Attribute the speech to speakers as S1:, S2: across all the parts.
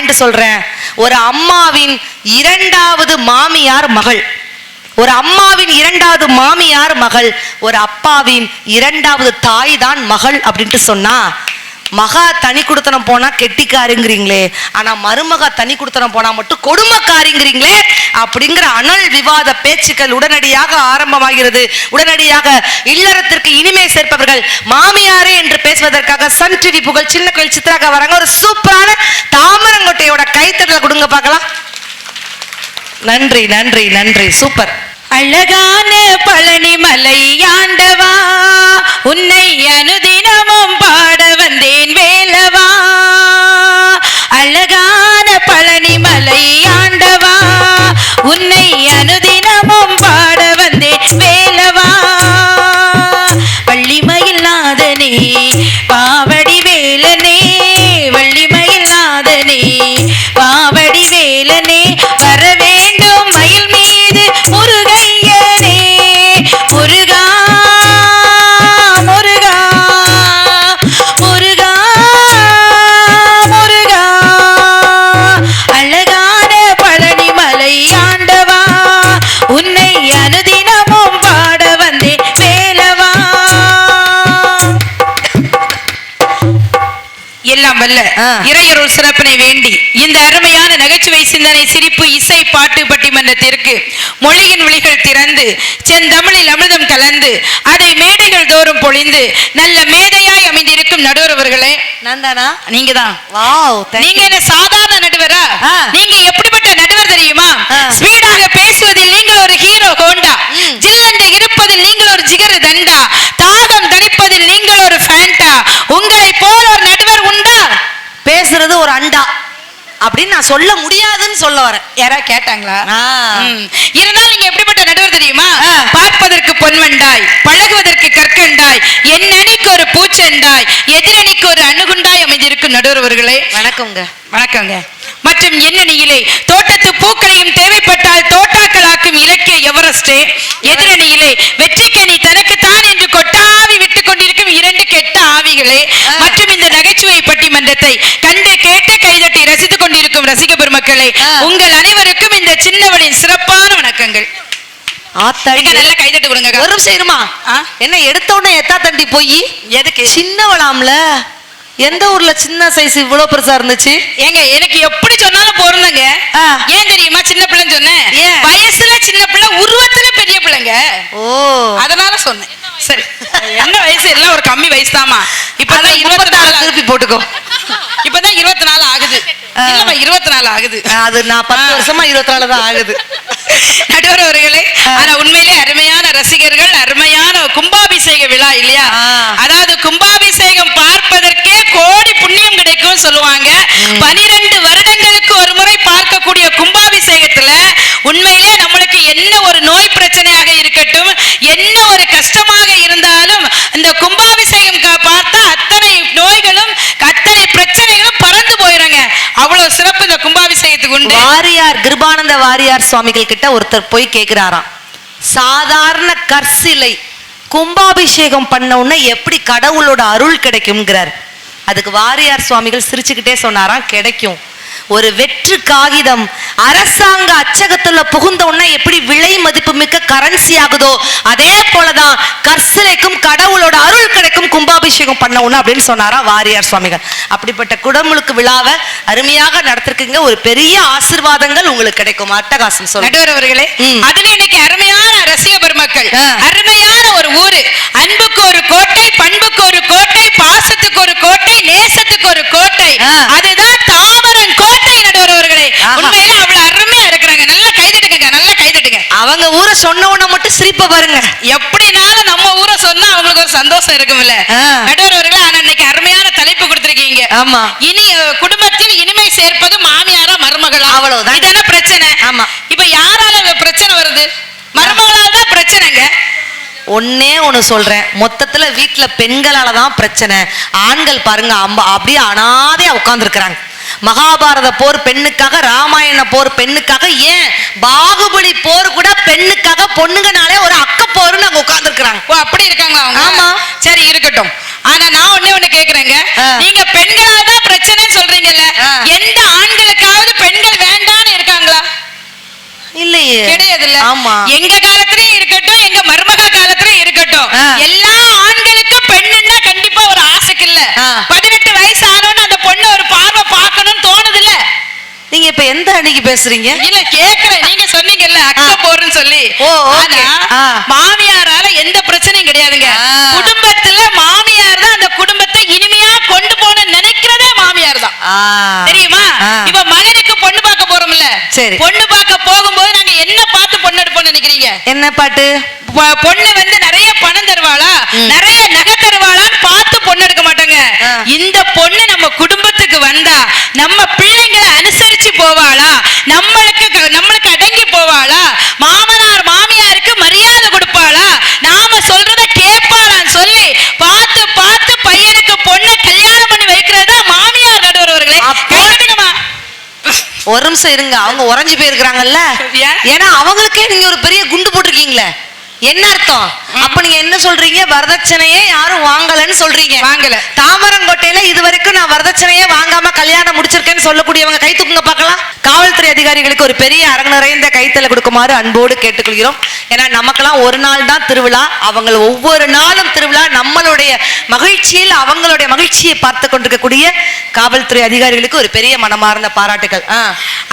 S1: Point சொல்றேன். ஒரு அம்மாவின் இரண்டாவது மாமியார் மகள், ஒரு அம்மாவின் இரண்டாவது மாமியார் மகள், ஒரு அப்பாவின் இரண்டாவது தாய் தான் மகள் அப்படின்ட்டு சொன்னா, மகா தனி குடுத்தனம் போனா கெட்டிக்காருங்கிறீங்களே, ஆனா மருமகா தனி குடுத்தனம் போனா மட்டும் கொடுமைக்காரிங்கிறீங்களே அப்படிங்கிற அனல் விவாத பேச்சுக்கள் உடனடியாக ஆரம்பமாகிறது. உடனடியாக இல்லறத்திற்கு இனிமை சேர்ப்பவர்கள் மாமியாரே என்று பேசுவதற்காக சன் டிவி புகழ் சின்ன கோயில் சித்ராக்கா வராங்க. ஒரு சூப்பரான தாமரங்கோட்டையோட கைத்தட்டல கொடுங்க பார்க்கலாம். நன்றி நன்றி நன்றி, சூப்பர்.
S2: அழகான பழனி மலை ஆண்டவா, உன்னை அனுதினமும் பாட வந்தேன் வேலவா. அழகான பழனி மலை ஆண்டவா, உன்னை அனுதினமும் பாட வந்தேன் வேலவா. வள்ளிமயில் நாதனே பாவடி வேலனே, வள்ளிமயில் நாதனே பாவடி வேலனே, வர வேண்டும் மயில் மீது முருகையனே. முருகா முருகா முருகா முருகா, அழகான பழனி மலை ஆண்டவா, உன்னை அனுதினமும் பாட வந்தேன் வேலவா. எல்லாம் வல்ல இறையருள் சிறப்பினை வேண்டி இந்த அருமையான நகைச்சுவை சிந்தனை சிரிப்பு இசை பாட்டு பட்டிமன்றத்திற்கு மொழியின் விழிகள் திறந்து செந்தமிழில் அமிர்தம் கலந்து அதை மேடைகள் தோறும் பொழிந்து நல்ல மேதையாய் அமைந்திருக்கும் நடுவர் அவர்களே.
S1: நந்தானா
S2: நீங்க தான்.
S1: வாவ்,
S2: நீங்க என்ன சாதாரண நடுவரா? நீங்க எப்படிப்பட்ட நடுவர் தெரியுமா? ஸ்பீடாக பேசுவதில் நீங்கள் ஒரு ஹீரோ ஹோண்டா, ஜில்லென்று இருப்பதில் நீங்கள் ஒரு ஜிகர் தண்டா, தாகம் தணிப்பதில் நீங்கள் ஒரு ஃபேண்டா. உங்களை போல ஒரு நடுவர் உண்டா?
S1: பேசுறது ஒரு அண்டா அப்படின்னு நான் சொல்ல முடியாதுன்னு சொல்ல வரேன்.
S2: யாரா கேட்டாங்களா? இருந்தாலும் நீங்க எப்படிப்பட்ட நடுவர் தெரியுமா? பார்ப்பதற்கு பொன்வண்டாய், பழகுவதற்கு கற்கண்டாய், என் அணிக்கு ஒரு பூச்செண்டாய், எதிரணிக்கு ஒரு அணுகுண்டாய் அமைந்திருக்கும் நடுவர்களே.
S1: வணக்கங்க.
S2: வணக்கங்க. மற்றும் எண்ணணியிலே தோட்டத்து பூக்களையும் தேவைப்பட்டால் தோட்டாக்களாக்கும் இலக்கிய எவரெஸ்டே, எதிரணியிலே வெற்றிக்கனி தனக்குத்தான் என்று கொட்டாவி விட்டுக் கொண்டிருக்கும் இரண்டு கெட்ட ஆவிகளே. மற்றும் இந்த நகைச்சுவை பட்டிமன்றத்தை கண்டு கேட்டு கைதட்டி ரசித்துக் கொண்டிருக்கும் ரசிக பெருமக்களே, உங்கள் அனைவருக்கும் இந்த சின்னவளின் சிறப்பான வணக்கங்கள். நல்ல கைதட்டு கொடுங்க.
S1: ஒரு நிமிஷம் இருமா. என்ன எடுத்த உடனே எத்தா தண்டி போய்
S2: எதுக்கு
S1: சின்னவளாம்ல? எந்த ஊர்ல சின்ன சைஸ் இவ்வளவு பெருசா இருந்துச்சு?
S2: ஏங்க எனக்கு எப்படி சொன்னாலும் பொருந்தங்க. ஏன் தெரியுமா சின்ன பிள்ளைன்னு சொன்னேன்? வயசுல சின்ன பிள்ளை, உருவத்துல பெரிய பிள்ளைங்க. ஓ, அதனால சொன்னேன். சரி, என்ன வயசு? எல்லாம் ஒரு கம்மி வயசு தாமா. இப்பதான் 24
S1: திருப்பி போட்டுக்கோ.
S2: இப்பதான் 24 ஆகுது. இல்லம்மா 24 ஆகுது.
S1: அது நான் 10 வருஷமா 24 தான் ஆகுது.
S2: நடுவர் அவர்களே, ஆனா உண்மையிலே அருமையான ரசிகர்கள், அருமையான கும்பாபிஷேக விழா இல்லையா? அதாவது கும்பாபிஷேகம் பார்ப்பதற்கே கோடி புண்ணியம் கிடைக்கும் சொல்லுவாங்க. 12 வருடங்களுக்கு ஒரு முறை பார்க்கக்கூடிய கும்பாபிஷேகத்துல உண்மையிலே நம்மளுக்கு என்ன ஒரு நோய் பிரச்சனையாக இருக்கட்டும், என்ன ஒரு கஷ்டமாக இருந்தாலும் இந்த கும்பாபிஷேகம் பார்த்தா அத்தனை நோய்களும் அத்தனை பிரச்சனைகளும் பறந்து போயிடுங்க. அவ்வளவு சிறப்பு இந்த கும்பாபிஷேகத்துக்கு உண்டு.
S1: வாரியார் கிருபானந்த வாரியார் சுவாமிகள் கிட்ட ஒருத்தர் போய் கேட்கிறாராம், சாதாரண கற்சிலை கும்பாபிஷேகம் பண்ண உடனே எப்படி கடவுளோட அருள் கிடைக்கும்ங்கிறார். அதுக்கு வாரியார் சுவாமிகள் சிரிச்சுக்கிட்டே சொன்னாராம், கிடைக்கும். ஒரு வெற்று காகிதம் அரசாங்க அச்சகத்துல புகுந்த உடனே எப்படி விலை மதிப்பு மிக்க கரன்சி ஆகுதோ, அதே போலதான் கற்சிலைக்கும் கடவுளோட அருள் கிடைக்கும் கும்பாபிஷேகம் பண்ண உடனே அப்படின்னு சொன்னாரா வாரியார் சுவாமிகள். அப்படிப்பட்ட குடமுழுக்கு விழாவை அருமையாக நடத்திருக்கீங்க. ஒரு பெரிய ஆசீர்வாதங்கள் உங்களுக்கு கிடைக்கும். அட்டகாசம் சொல்லுங்க
S2: நடுவர் அவர்களே. அதுல இன்னைக்கு அருமையான ரசிக பெருமக்கள், அருமையான ஒரு ஊரு, அன்புக்கு ஒரு கோட்டை, பண்புக்கு ஒரு கோட்டை, பாசத்துக்கு ஒரு கோட்டை, நேசத்துக்கு ஒரு கோட்டை, அதுதான் தாமரன் கோட்டை. நடுவர் அவர்களே, உண்மையிலே அவ்வளவு அருமையா இருக்கிறாங்க. நல்லா கைதட்டுங்க, நல்லா கைதட்டுங்க.
S1: அவங்க ஊரை சொன்ன உடனே மட்டும் சிரிப்ப பாருங்க.
S2: எப்படினாலும் நம்ம ஊரை சொன்னா அவங்களுக்கு ஒரு சந்தோஷம் இருக்கும்ல நடுவர் அவர்களே. ஆனா இன்னைக்கு அருமையான தலைப்பு கொடுத்திருக்கீங்க.
S1: ஆமா,
S2: இனி குடும்பத்தில் இனிமை சேர்ப்பது மாமியாரா மருமகளா? அவ்வளவுதான். இதான பிரச்சனை. ஆமா. இப்ப யாரால பிரச்சனை வருது? மருமகளால தான் பிரச்சனைங்க.
S1: ஒன்னே ஒண்ணு சொல்றேன், மொத்தத்துல வீட்டுல பெண்களாலதான் பிரச்சனை. ஆண்கள் பாருங்க அப்படியே அனாதையா உட்கார்ந்து இருக்கிறாங்க. மகாபாரத போர் பெண்ணுக்காக, ராமாயண போர் பெண்ணுக்காக, ஏன் பாகுபலி போர் கூட பெண்ணுக்காக, பொண்ணுங்கனாலே ஒரு அக்க போர்னு அங்க உட்கார்ந்து இருக்கிறாங்க.
S2: ஓ, அப்படி இருக்காங்களா அவங்க?
S1: ஆமா,
S2: சரி இருக்கட்டும். ஆனா நான் ஒண்ணு கேக்குறேங்க, நீங்க பெண்களால தான் பிரச்சனைன்னு சொல்றீங்கல்ல, எந்த ஆண்கள் பிள்ளைங்களுக்காவது பெண்கள் வேண்டான்னு இருக்காங்களா?
S1: இல்லையே,
S2: கிடையாதுல்ல.
S1: ஆமா.
S2: எங்க காலத்திலயும் இருக்கட்டும், எங்க மருமக காலத்திலயும் இருக்கட்டும், எல்லா ஆண்களுக்கும் பெண்ணுன்னா கண்டிப்பா ஒரு ஆசைக்கு இல்ல. 18 வயசு ஆனோன்னு அந்த பொண்ணு ஒரு பார்வை பார்க்கணும்னு தோணுது இல்ல.
S1: நீங்க இப்ப எந்த அன்னைக்கு பேசுறீங்க?
S2: இல்ல கேக்குறேன், நீங்க சொன்னீங்கல்ல அக்கா போறேன்னு சொல்லி. மாமியாரால எந்த பிரச்சனையும் கிடையாதுங்க. குடும்பத்துல மாமியார் தான் அந்த குடும்பத்தை இனிமையா கொண்டு போன நினைக்கிறதே மாமியார் தான், தெரியுமா? இப்ப மகனுக்கு பொண்ணு பார்க்க போறோம்ல,
S1: சரி,
S2: பொண்ணு பார்க்க போகும்போது நாங்க என்ன பார்த்து பொண்ணு எடுப்போம்னு நினைக்கிறீங்க?
S1: என்ன பாட்டு?
S2: பொண்ணு வந்து நிறைய பணம் தருவாளா, நிறைய நகை தருவாளான்னு பார்த்து பொண்ணு எடுக்க மாட்டாங்க. இந்த பொண்ணு நம்ம குடும்பத்துக்கு வந்தா நம்ம பிள்ளைங்களை அனுசரிச்சு போவாளா, நம்மளுக்கு அடங்கி போவாளா, மாமனார் மாமியாருக்கு மரியாதை கொடுப்பாளா, நாம சொல்றத கேட்பாளான்னு சொல்லி பார்த்து பார்த்து பையனுக்கு பொண்ணை கல்யாணம் பண்ணி வைக்கிறதா மாமியார் நடுவர்களே.
S1: ஒரு நிமிஷம் இருங்க, அவங்க உறைஞ்சு போயிருக்கிறாங்கல்ல, ஏன்னா அவங்களுக்கே நீங்க ஒரு பெரிய குண்டு போட்டிருக்கீங்களே, என்ன அர்த்தம்? அப்ப நீங்க என்ன சொல்றீங்க? வரதட்சணையே யாரும் வாங்கலன்னு சொல்றீங்க.
S2: வாங்கல.
S1: தாமரங்கோட்டையில இது வரைக்கும் நான் வரதட்சணையே வாங்காம கல்யாணம் முடிச்சிருக்கேன்னு சொல்லக்கூடியவங்க கை தூக்குங்க பார்க்கலாம். காவல்துறை அதிகாரிகளுக்கு ஒரு பெரிய அரங்கு நிறைந்த கைத்தல கொடுக்குமாறு அன்போடு கேட்டுக்கொள்கிறோம். ஏன்னா நமக்கெல்லாம் ஒரு நாள் தான் திருவிழா, அவங்க ஒவ்வொரு நாளும் திருவிழா. நம்மளுடைய மகிழ்ச்சியில் அவங்களுடைய மகிழ்ச்சியை பார்த்து கொண்டிருக்கக்கூடிய காவல்துறை அதிகாரிகளுக்கு ஒரு பெரிய மனமார்ந்த பாராட்டுகள்.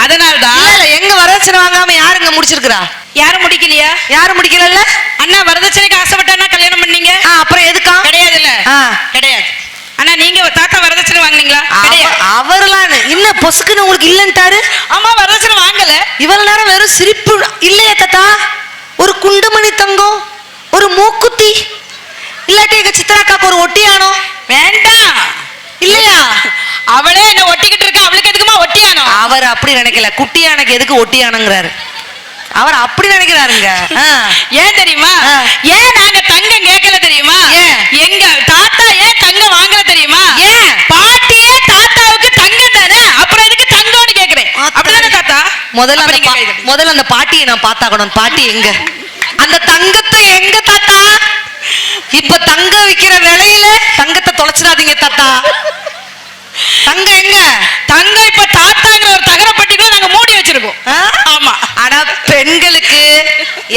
S2: அதனால்தான்
S1: எங்க வரதட்சணை வாங்காம யாருங்க முடிச்சிருக்கிறா?
S2: யாரும் முடிக்கலையா?
S1: யாரும் முடிக்கல.
S2: அண்ணா வரதட்சணைக்கு ஆசைப்பட்டானா கல்யாணம் பண்ணீங்க?
S1: அப்புறம் எதுக்கா?
S2: கிடையாது இல்ல, கிடையாது. ஆனா நீங்க தாத்தா வரதட்சணை வாங்குனீங்களா?
S1: அவர்லாம் இன்னும் பொசுக்குன்னு உங்களுக்கு இல்லன்ட்டாரு.
S2: ஆமா, வரதட்சணை வாங்கல.
S1: இவ்வளவு நேரம் வெறும் சிரிப்பு இல்லையா தாத்தா? ஒரு குண்டுமணி தங்கம், ஒரு மூக்குத்தி, இல்லாட்டி எங்க சித்ராக்காக்கு ஒரு ஒட்டியானோ வேண்டாம் இல்லையா?
S2: அவளே என்ன ஒட்டிக்கிட்டு இருக்க, அவளுக்கு எதுக்குமா ஒட்டியானோ?
S1: அவர் அப்படி நினைக்கல, குட்டியானுக்கு எதுக்கு ஒட்டியானுங்கிறாரு. அவர் அப்படி நினைக்கிறாருங்க.
S2: ஏன் தெரியுமா? ஏன் நாங்க தங்கம் கேட்கல தெரியுமா? எங்க தாத்தா ஏன் தங்கம் வாங்கல தெரியுமா? ஏன் பாட்டியே தாத்தாவுக்கு தங்கம் தானே, அப்புறம் எதுக்கு தங்கம்னு கேக்குறேன். அப்படிதானே தாத்தா?
S1: முதல்ல அந்த பாட்டியை நான் பார்த்தாக்கணும். பாட்டி எங்க? அந்த தங்கத்தை எங்க தாத்தா? இப்ப தங்கம் விக்கிற விலையில தங்கத்தை தொலைச்சிடாதீங்க தாத்தா. தங்க எங்க?
S2: தங்க இப்ப தாத்தாங்கிற ஒரு தகரப்பட்டிக்குள்ள நாங்க மூடி வச்சிருக்கோம். ஆமா.
S1: ஆனா பெண்களுக்கு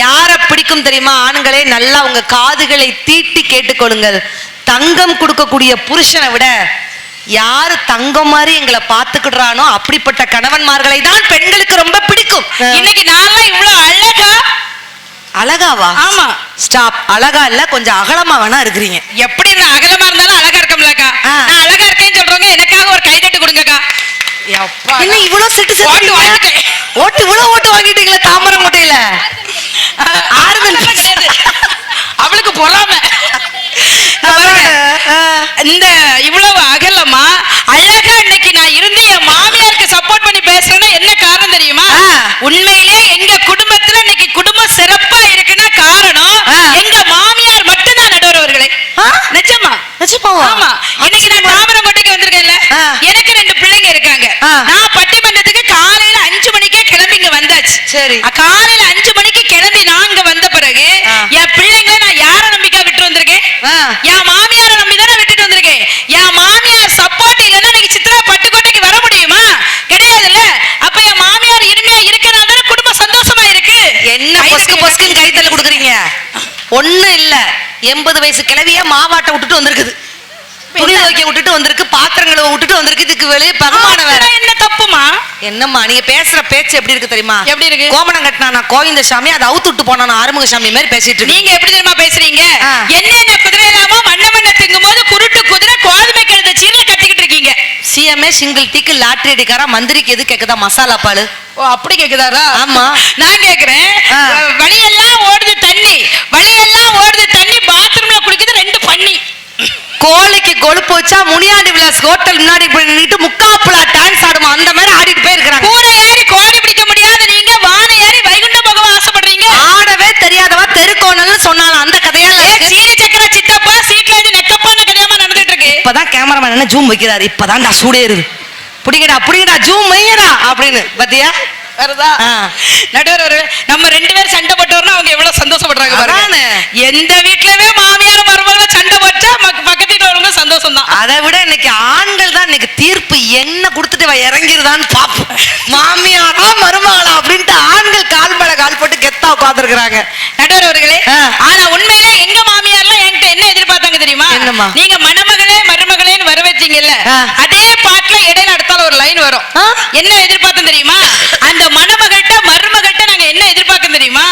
S1: யார பிடிக்கும் தெரியுமா? ஆண்களே, நல்லா உங்க காதுகளை தீட்டி கேட்டுக்கொள்ளுங்கள். தங்கம் கொடுக்கக்கூடிய புருஷனை விட யாரு தங்கம் மாதிரி எங்களை பாத்துக்கிடுறானோ அப்படிப்பட்ட கணவன்மார்களை தான் பெண்களுக்கு ரொம்ப பிடிக்கும்.
S2: இன்னைக்கு நான்லாம் இவ்வளவு அழகா.
S1: அழகாவா?
S2: ஆமா.
S1: ஸ்டாப். அழகா இல்ல, கொஞ்சம் அகலமா வேணா இருக்கிறீங்க.
S2: எப்படி நான் அகலமா இருந்தாலும் அழகா இருக்கம்லக்கா. நான் அழகா இருக்கேன்னு சொல்றவங்க எனக்காக ஒரு கைதட்டு கொடுங்கக்கா.
S1: என்ன இவ்வளவு சிட்டு சிட்டு ஓட்டு இவ்வளவு ஓட்டு வாங்கிட்டீங்களா தாமரங்கோட்டையில?
S2: அவளுக்கு பொறாம. இந்த இவ்வளவு அகலமா அழகா இன்னைக்கு நான் இருந்து என் மாமியாருக்கு சப்போர்ட் பண்ணி பேசுறேன்னா என்ன காரணம் தெரியுமா? உண்மையிலே எங்க குடும்பத்துல இன்னைக்கு குடும்பம் சிறப்பா இருக்குன்னா காரணம் எங்க மாமியார் மட்டும்தான் நடுவர்களே. நிஜமா?
S1: நிஜமாவா?
S2: ஆமா. இன்னைக்கு நான் தாமரங்கோட்டைக்கு வந்திருக்கேன்ல, எனக்கு 2 பிள்ளைங்க இருக்காங்க. நான் பட்டிமன்றத்துக்கு காலையில 5 மணிக்கே கிளம்பி இங்க வந்தாச்சு.
S1: சரி.
S2: காலையில 5 மணிக்கு கிளம்பி நான் இங்க வந்த பிறகு என் பிள்ளைங்களை நான் யார நம்பிக்கை விட்டு வந்திருக்கேன்? என் மாமியாரை நம்பி தானே விட்டுட்டு வந்திருக்கேன். என் மாமியார் சப்போர்ட் இல்லைன்னா நீங்க சித்ரா பட்டுக்கோட்டைக்கு வர முடியுமா? கிடையாதுல்ல. அப்ப என் மாமியார் இனிமையா இருக்கனால தானே குடும்பம் சந்தோஷமா இருக்கு.
S1: என்ன பொஸ்க்கு கைத்தல கொடுக்குறீங்க? ஒண்ணு இல்ல, 80 வயசு கிழவியா மாவாட்ட விட்டுட்டு வந்திருக்குது, துணி துவைக்க விட்டுட்டு வந்திருக்கு, பாத்திரங்களை விட்டுட்டு வந்திருக்கு. இதுக்கு வெளியே பகவான வேற
S2: என்ன தப்புமா?
S1: என்னம்மா நீங்க பேசுற பேச்சு எப்படி இருக்கு தெரியுமா?
S2: எப்படி இருக்கு?
S1: கோமணம் கட்டினா கோவிந்த சாமி, அதை அவுத்து விட்டு போனா ஆறுமுக சாமி மாதிரி பேசிட்டு இருக்கு.
S2: நீங்க எப்படி தெரியுமா பேசுறீங்க? என்னென்ன குதிரை இல்லாமோ மண்ண திங்கும் போது குருட்டு குதிரை கோதுமை கழுத சீரல் கட்டிக்கிட்டு இருக்கீங்க.
S1: சிஎம்ஏ சிங்கிள் டீக்கு லாட்டரி அடிக்காரா, மந்திரிக்கு எது கேக்குதா மசாலா பால்?
S2: ஓ அப்படி கேக்குதாரா?
S1: ஆமா.
S2: நான் கேக்குறேன், வழியெல்லாம் ஓடுது தண்ணி, வழியெல்லாம் ஓடுது தண்ணி, பாத்ரூம்ல குளிக்குது 2 பண்ணி.
S1: கோழிக்கு கொழுப்பு வச்சா முனியாண்டி விலாஸ் ஹோட்டல் முன்னாடி நின்னுட்டு முக்காப்புலா டான்ஸ் ஆடுமா, அந்த மாதிரி ஆடிட்டு போயிருக்காங்க.
S2: கூரை ஏறி கோழி பிடிக்க முடியாத நீங்க வானை ஏறி வைகுண்ட பகவான் ஆசைப்படுறீங்க.
S1: ஆடவே தெரியாதவா தெருக்கோணல்னு சொன்னாலும் அந்த கதையால
S2: சீனி சக்கர சித்தப்பா சீட்ல ஏறி நெக்கப்பான கதையாம நடந்துட்டு இருக்கு.
S1: இப்பதான் கேமராமேன் என்ன ஜூம் வைக்கிறாரு, இப்பதான்டா சூடேறுது, புடிங்கடா ஜூம் வையடா அப்படின்னு பாத்தியா?
S2: நடுவர் நம்ம 2 பேரும் சண்டை போட்டோம்னா அவங்க எவ்வளவு சந்தோஷப்படுறாங்க பாருங்க. எந்த வீட்லயுமே மாமியார் மருமகள சண்டை போட்டா பக்கத்து வீட்டுல உள்ளவங்க சந்தோஷம் தான்.
S1: அதை விட இன்னைக்கு ஆண்கள் தான் இன்னைக்கு தீர்ப்பு என்ன கொடுத்துட்டு இறங்கிருதான்னு பாப்போம். மாமியாரா மருமகளா அப்படின்ட்டு ஆண்கள் கால் மேல கால் போட்டு கெத்தா உட்கார்ந்துருக்காங்க.
S2: நடுவர் அவர்களே, ஆனா உண்மையிலே எங்க மாமியார்லாம் என்கிட்ட என்ன எதிர்பார்த்தாங்க தெரியுமா?
S1: என்னம்மா?
S2: நீங்க மணமகளே மருமகளேன்னு வர வச்சீங்கல்ல, அதே பாட்டுல இடையில அடுத்தால ஒரு லைன் வரும். என்ன எதிர்பார்த்தோம் தெரியுமா? அந்த மணமகள்கிட்ட மருமகள்கிட்ட நாங்க என்ன எதிர்பார்க்கோம் தெரியுமா?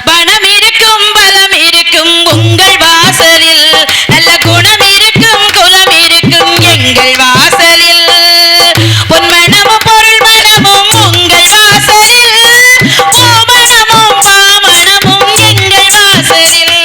S2: பணம் இருக்கும் பலம் இருக்கும் உங்கள் வாசலில், நல்ல குணம் இருக்கும் குலம் இருக்கும் எங்கள் வாசலில், பொன்மணமும் பொருள் மணமும் உங்கள் வாசலில், பூமணமும் மாமணமும் எங்கள் வாசலில்.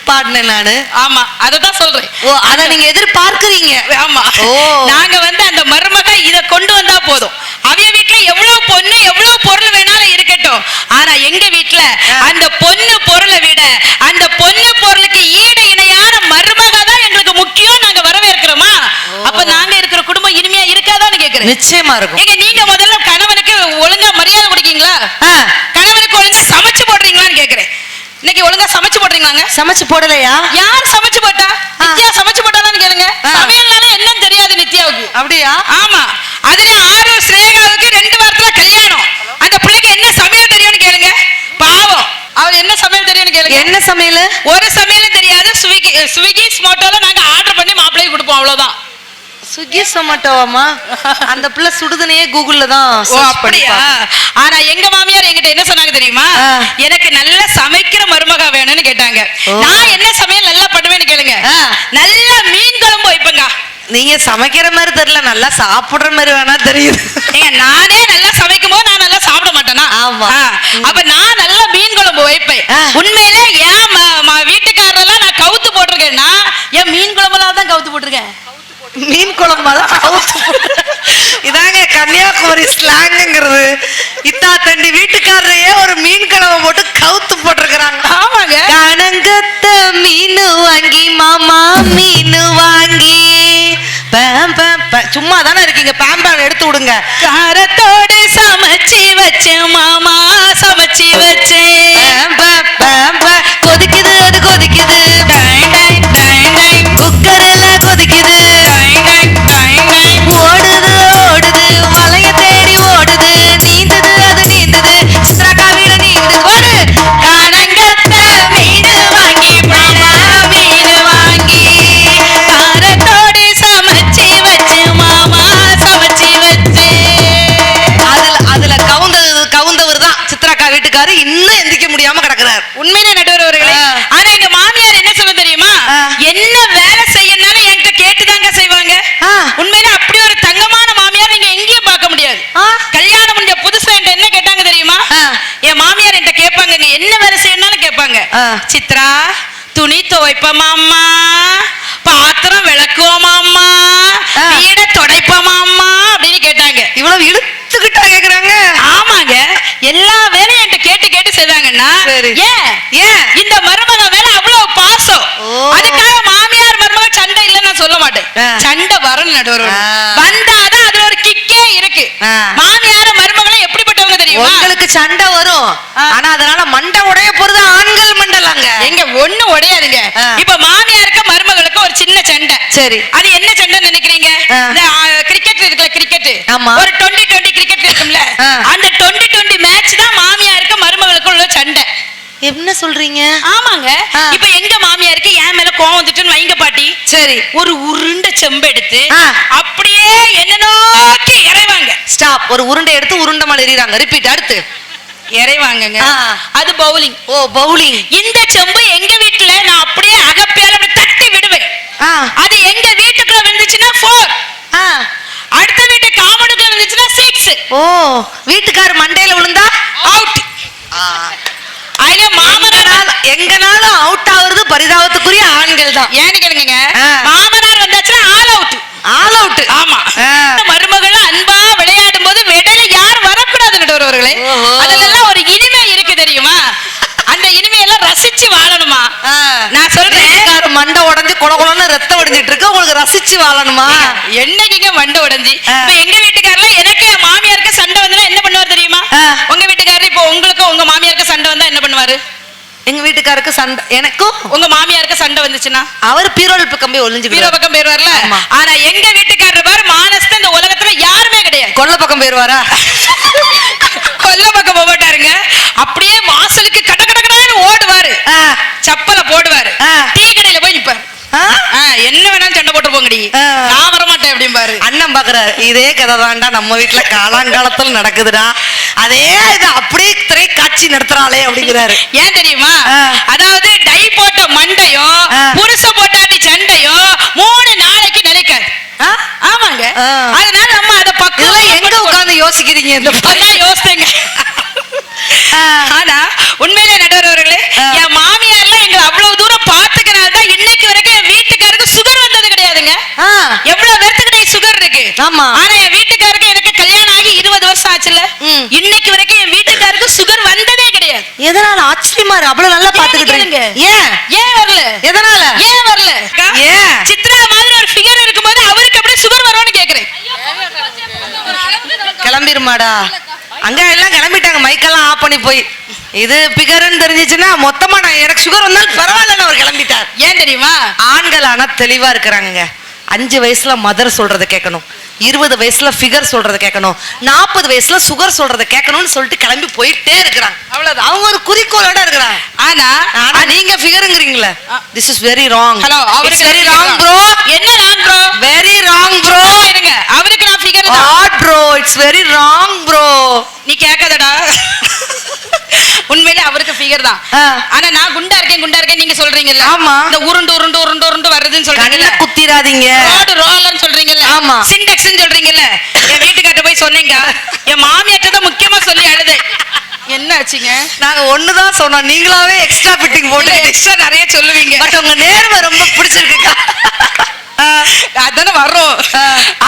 S1: பாடினேன் நானு.
S2: ஆமா, அததான் சொல்றேன்.
S1: ஓ, அத நீங்க எதிர்பார்க்கறீங்க.
S2: ஆமா.
S1: ஓ,
S2: நாங்க அந்த மருமக இத கொண்டு வந்தா போதும். அவிய வீட்ல எவ்வளவு பொண்ணு எவ்வளவு பொருள் வேணாலும் இருக்கட்டும், ஆனா எங்க வீட்ல அந்த பொண்ணு பொருளை விட அந்த பொண்ணு பொருளுக்கு ஈடு இணையான மருமக தான் எங்களுக்கு முக்கியம். நாங்க வரவேற்கிறோமா? அப்ப நாங்க இருக்கிற குடும்பம் இனிமையா இருக்காதான்னு கேக்குறேன்.
S1: நிச்சயமா இருக்கும்.
S2: ஏங்க, நீங்க முதல்ல கணவனுக்கு ஒழுங்கா மரியாதை கொடுக்கீங்களா? கணவனுக்கு ஒழுங்கா சமைச்சு போடுறீங்களான்னு கேக்குறேன். இன்னைக்கு ஒழுங்கா சமைச்சு போடுறீங்களாங்க?
S1: சமைச்சு போடலையா?
S2: யார் சமைச்சு போட்டா? நித்யா சமைச்சு போட்டாலான்னு கேளுங்க. சமையல்னால என்னன்னு தெரியாது நித்யாவுக்கு.
S1: அப்படியா?
S2: ஆமா. அதுல ஆறு ஸ்ரேகாவுக்கு 2 வாரத்துல கல்யாணம். அந்த பிள்ளைக்கு என்ன சமையல் தெரியும்னு கேளுங்க. பாவம், அவள் என்ன சமையல் தெரியும்னு கேளுங்க.
S1: என்ன சமையல்?
S2: ஒரு சமையலும் தெரியாது. ஸ்விக்கி ஸ்மோட்டோல நாங்க ஆர்டர் பண்ணி மாப்பிள்ளைக்கு கொடுப்போம், அவ்வளவுதான்.
S1: ஸ்விக்கி சொமேட்டோவாமா? அந்த பிள்ளை சுடுதனையே கூகுள்ல தான்.
S2: ஓ, அப்படியா? ஆனா எங்க மாமியார் என்கிட்ட என்ன சொன்னாங்க தெரியுமா? எனக்கு நல்ல சமைக்கிற மருமகா வேணும்னு கேட்டாங்க. நான் என்ன சமையல் நல்லா பண்ணுவேன்னு கேளுங்க. நல்ல மீன் குழம்பு வைப்பேங்க.
S1: நீங்க சமைக்கிற மாதிரி தெரியல, நல்லா சாப்பிடுற மாதிரி வேணா தெரியுது.
S2: ஏங்க, நானே நல்லா சமைக்கும் போது நான் நல்லா சாப்பிட மாட்டேனா?
S1: ஆமா.
S2: அப்ப நான் நல்லா மீன் குழம்பு வைப்பேன். உண்மையிலே ஏன் வீட்டுக்காரெல்லாம் நான் கவுத்து போட்டிருக்கேன்னா, என் மீன் குழம்புலாம் தான் கவுத்து போட்டிருக்கேன்.
S1: மீன் குழம்பாதான் இதாங்க கன்னியாகுமரி ஸ்லாங்கிறது. இத்தா தண்டி வீட்டுக்காரரையே ஒரு மீன் குழம்பு போட்டு கவுத்து போட்டிருக்கிறாங்க.
S2: ஆமாங்க.
S1: கணங்கத்த மீன் வாங்கி மாமா மீன் வாங்கி சும்மா தானே இருக்கீங்க, பேம்பேன் எடுத்து விடுங்க.
S2: காரத்தோடு சமைச்சு வச்சேன் மாமா, சமைச்சு வச்சேன்.
S1: கொதிக்குது அது கொதிக்குது, குக்கர்ல கொதிக்குது, ஓடுது ஓடுது வளைய தேடி ஓடுது, நீந்துது அது நீந்துது, சித்ராக்கா வீட நீந்து ஓடு. காணங்கத்த மீன் வாங்கி மாமா மீன் வாங்கி,
S2: காரத்தோடு சமைச்சு வச்சேன் மாமா, சமைச்சு வச்சேன்.
S1: அதுல கவுந்தவர் தான் சித்ராக்கா வீட்டுக்காரு. இன்னும் எந்திக்க முடியாம கிடக்குறாரு.
S2: உண்மையிலே நடுவர் அவர்களே, ஆனா எங்க மாமியார் என்ன சொல்ல தெரியுமா? என்ன வேலை செய்யணும்னாலும் என்கிட்ட கேட்டுதாங்க செய்வாங்க. உண்மையிலே அப்படி ஒரு தங்கமான மாமியார் நீங்க எங்கேயும் பார்க்க முடியாது. கல்யாணம் முடிஞ்ச புதுசுல என்கிட்ட என்ன கேட்டாங்க தெரியுமா? என் மாமியார் என்கிட்ட கேட்பாங்க, என்ன வேலை செய்யணும்னாலும் கேட்பாங்க. சித்ரா, துணி துவைப்பமாம்மா, பாத்திரம் விளக்குவோமாம்மா, வீட துடைப்பமாம்மா அப்படின்னு கேட்டாங்க.
S1: இவ்வளவு இழுத்துக்கிட்டா கேக்குறாங்க.
S2: ஆமாங்க, எல்லா வேலையும் என்கிட்ட கேட்டு கேட்டு செய்தாங்கன்னா, ஏன் இந்த மருமக வேலை அவ்வளவு பாசம். அதுக்காக மாமியார் மருமக சண்டை இல்லைன்னு நான் சொல்ல மாட்டேன். சண்டை வரணும் நடுவர், வந்தாதான் அதுல ஒரு கிக்கே இருக்கு. மாமியார மருமகளும் எப்படிப்பட்டவங்க தெரியுமா?
S1: உங்களுக்கு சண்டை வரும், ஆனா அதனால மண்டை உடைய போறது ஆண்கள் மண்டலாங்க.
S2: எங்க ஒண்ணு உடையாதுங்க. இப்ப மாமியாருக்கு மருமகளுக்கு ஒரு சின்ன சண்டை. சரி, அது என்ன சண்டை நினைக்கிறீங்க? கிரிக்கெட் இருக்குல்ல, கிரிக்கெட் ஒரு 20-20 கிரிக்கெட் இருக்கும்ல, அந்த 20-20 மேட்ச் தான் மாமியாருக்கு மருமகளுக்கு உள்ள சண்டை.
S1: என்ன சொல்றீங்க?
S2: ஆமாங்க. இப்ப எங்க மாமியாருக்கு என் மேல கோவம் வந்துட்டுன்னு வைங்க பாட்டி. சரி, ஒரு உருண்டை செம்பு எடுத்து அப்படியே என்ன நோக்கி இறைவாங்க.
S1: ஸ்டாப். ஒரு உருண்டை எடுத்து உருண்டை மேல எறிறாங்க. ரிப்பீட். அடுத்து
S2: இறைவாங்கங்க. அது பவுலிங்.
S1: ஓ, பவுலிங்.
S2: இந்த செம்பு எங்க வீட்டுல நான் அப்படியே அகப்பேல தட்டி விடுவேன். அது எங்க வீட்டுக்குள்ள விழுந்துச்சுன்னா 4, அடுத்த வீட்டு காமனுக்குள்ள விழுந்துச்சுன்னா 6.
S1: ஓ, வீட்டுக்கார மண்டையில விழுந்தா
S2: அவுட். அதுல மாமனார்
S1: எங்கனாலும் அவுட் ஆகுறது பரிதாபத்துக்குரிய ஆண்கள் தான்.
S2: ஏன்னு கேளுங்க, மாமனார் வந்தாச்சுன்னா ஆல் அவுட்.
S1: All out.
S2: ஆமா. மருமகள் அன்பா விளையாடும் போது விடையில யார் வரக்கூடாது நடுவர்களே. அதெல்லாம் ஒரு இனிமை இருக்கு தெரியுமா? அந்த இனிமையெல்லாம் ரசிச்சு வாழணுமா? நான் சொல்றேன்,
S1: மண்டை உடைஞ்சு கொடகொடன்னு ரத்தம் உடைஞ்சிட்டு இருக்கு, உங்களுக்கு ரசிச்சு வாழணுமா?
S2: என்னைக்குங்க மண்டை உடைஞ்சி? இப்ப எங்க வீட்டுக்காரல எனக்கு மாமியாருக்கு சண்டை வந்தா என்ன பண்ணுவார் தெரியுமா? உங்க வீட்டுக்காரர் இப்போ உங்களுக்கு உங்க மாமியாருக்கு சண்டை வந்தா என்ன பண்ணுவாரு?
S1: எங்க வீட்டுக்காருக்கு சண்டை எனக்கும்.
S2: உங்க மாமியாருக்கு சண்டை வந்துச்சுன்னா
S1: அவர் பீரோல் பக்கம் போய் ஒளிஞ்சு
S2: பீரோ பக்கம் போயிருவார்ல. ஆனா எங்க வீட்டுக்காரர் பாரு, மானஸ்த இந்த உலகத்துல யாருமே கிடையாது.
S1: கொல்ல பக்கம் போயிருவாரா?
S2: கொல்ல பக்கம் போக மாட்டாருங்க. அப்படியே வாசலுக்கு கட கடகடான்னு ஓடுவாரு, சப்பல போடுவாரு, டீ கடையில போய் நிப்பாரு. என்ன வேணாலும் சண்டை போட்டு போங்கடி, நான் வரமாட்டேன் அப்படிம்பாரு.
S1: அண்ணன் பாக்குறாரு, இதே கதை தான்டா நம்ம வீட்டுல காலாங்காலத்துல நடக்குதுடா, அதே இது அப்படியே திரை காட்சி நடத்துறாளே அப்படிங்கிறாரு.
S2: ஏன் தெரியுமா? அதாவது டை போட்ட மண்டையும் புருஷ போட்டாட்டி சண்டையும் 3 நாளைக்கு நினைக்காது. ஆமாங்க. அதனால நம்ம அத பக்கம்
S1: எங்க உட்கார்ந்து யோசிக்கிறீங்க? இந்த
S2: யோசிங்க. ஆனா உண்மையிலே நடுவர்களே, என் மாமியார்ல எங்களை அவ்வளவு தூரம் பாத்துக்கிறதா இன்னைக்கு வரைக்கும் என் வீட்டுக்காருக்கு சுகர் வந்தது கிடையாதுங்க. எவ்வளவு பேர்த்துக்கு சுகர் இருக்கு.
S1: ஆமா.
S2: ஆனா என் வீட்டுக்காருக்கு எனக்கு கல்யாணம் ஆகி 20 வருஷம் ஆச்சுல, இன்னைக்கு வரைக்கும் என் வீட்டுக்காருக்கு சுகர் வந்ததே கிடையாது.
S1: எதனால? ஆச்சரியமா இருக்கு, அவ்வளவு நல்லா பாத்துக்கிட்டு.
S2: ஏன் வரல?
S1: எதனால
S2: ஏன் வரல? சித்ரா மாதிரி ஒரு ஃபிகர் இருக்கும்போது அவருக்கு அப்படியே சுகர் வரும்னு கேக்குறேன்.
S1: கிளம்பிருமாடா? அங்க எல்லாம் கிளம்பிட்டாங்க, மைக்கெல்லாம் ஆஃப் பண்ணி போய். இது பிகர்ன்னு தெரிஞ்சிச்சுன்னா மொத்தமா நான் எனக்கு சுகர் வந்தாலும் பரவாயில்லன்னு அவர் கிளம்பிட்டார்.
S2: ஏன் தெரியுமா?
S1: ஆண்கள் ஆனா தெளிவா இருக்கிறாங்க. 5 வயசுல மதர் சொல்றதை கேட்கணும், 20 வயசுல ஃபிகர் சொல்றதை கேட்கணும், 40 வயசுல சுகர் சொல்றதை கேட்கணும்னு சொல்லிட்டு கிளம்பி போயிட்டே இருக்கிறாங்க. அவ்வளவுதான், அவங்க ஒரு குறிக்கோளோட இருக்கிறாங்க.
S2: ஆனா
S1: நீங்க ஃபிகர்ங்கறீங்களே, this is very wrong.
S2: Hello, அவருக்கு
S1: வெரி ராங் ப்ரோ.
S2: என்ன wrong bro?
S1: Very wrong bro.
S2: இருங்க, அவருக்கு நான் ஃபிகர் தான்.
S1: Odd bro, it's very wrong bro.
S2: நீ கேட்காதடா. உண்மையிலே அவருக்கு ஃபிகர் தான். ஆனா நான் குண்டா இருக்கேன் நீங்க சொல்றீங்கல்ல.
S1: ஆமா.
S2: இந்த உருண்டு உருண்டு உருண்டு உருண்டு வருதுன்னு சொல்றீங்கல்ல,
S1: கண்ணை குத்திராதீங்க.
S2: ரோடு ரோலர்னு சொல்றீங்கல்ல.
S1: ஆமா.
S2: சிண்டெக்ஸ்னு சொல்றீங்கல்ல. என் வீட்டுக்காரட்ட போய் சொன்னீங்க, என் மாமியார்ட்ட தான் முக்கியமா சொல்லி அழுது. என்ன ஆச்சுங்க?
S1: நாங்க ஒண்ணுதான் சொன்னோம், நீங்களாவே எக்ஸ்ட்ரா ஃபிட்டிங் போட்டு
S2: எக்ஸ்ட்ரா நிறைய சொல்லுவீங்க.
S1: பட் உங்க நேர்மை ரொம்ப பிடிச்சிருக்கு.
S2: அதானே வர்றோம்.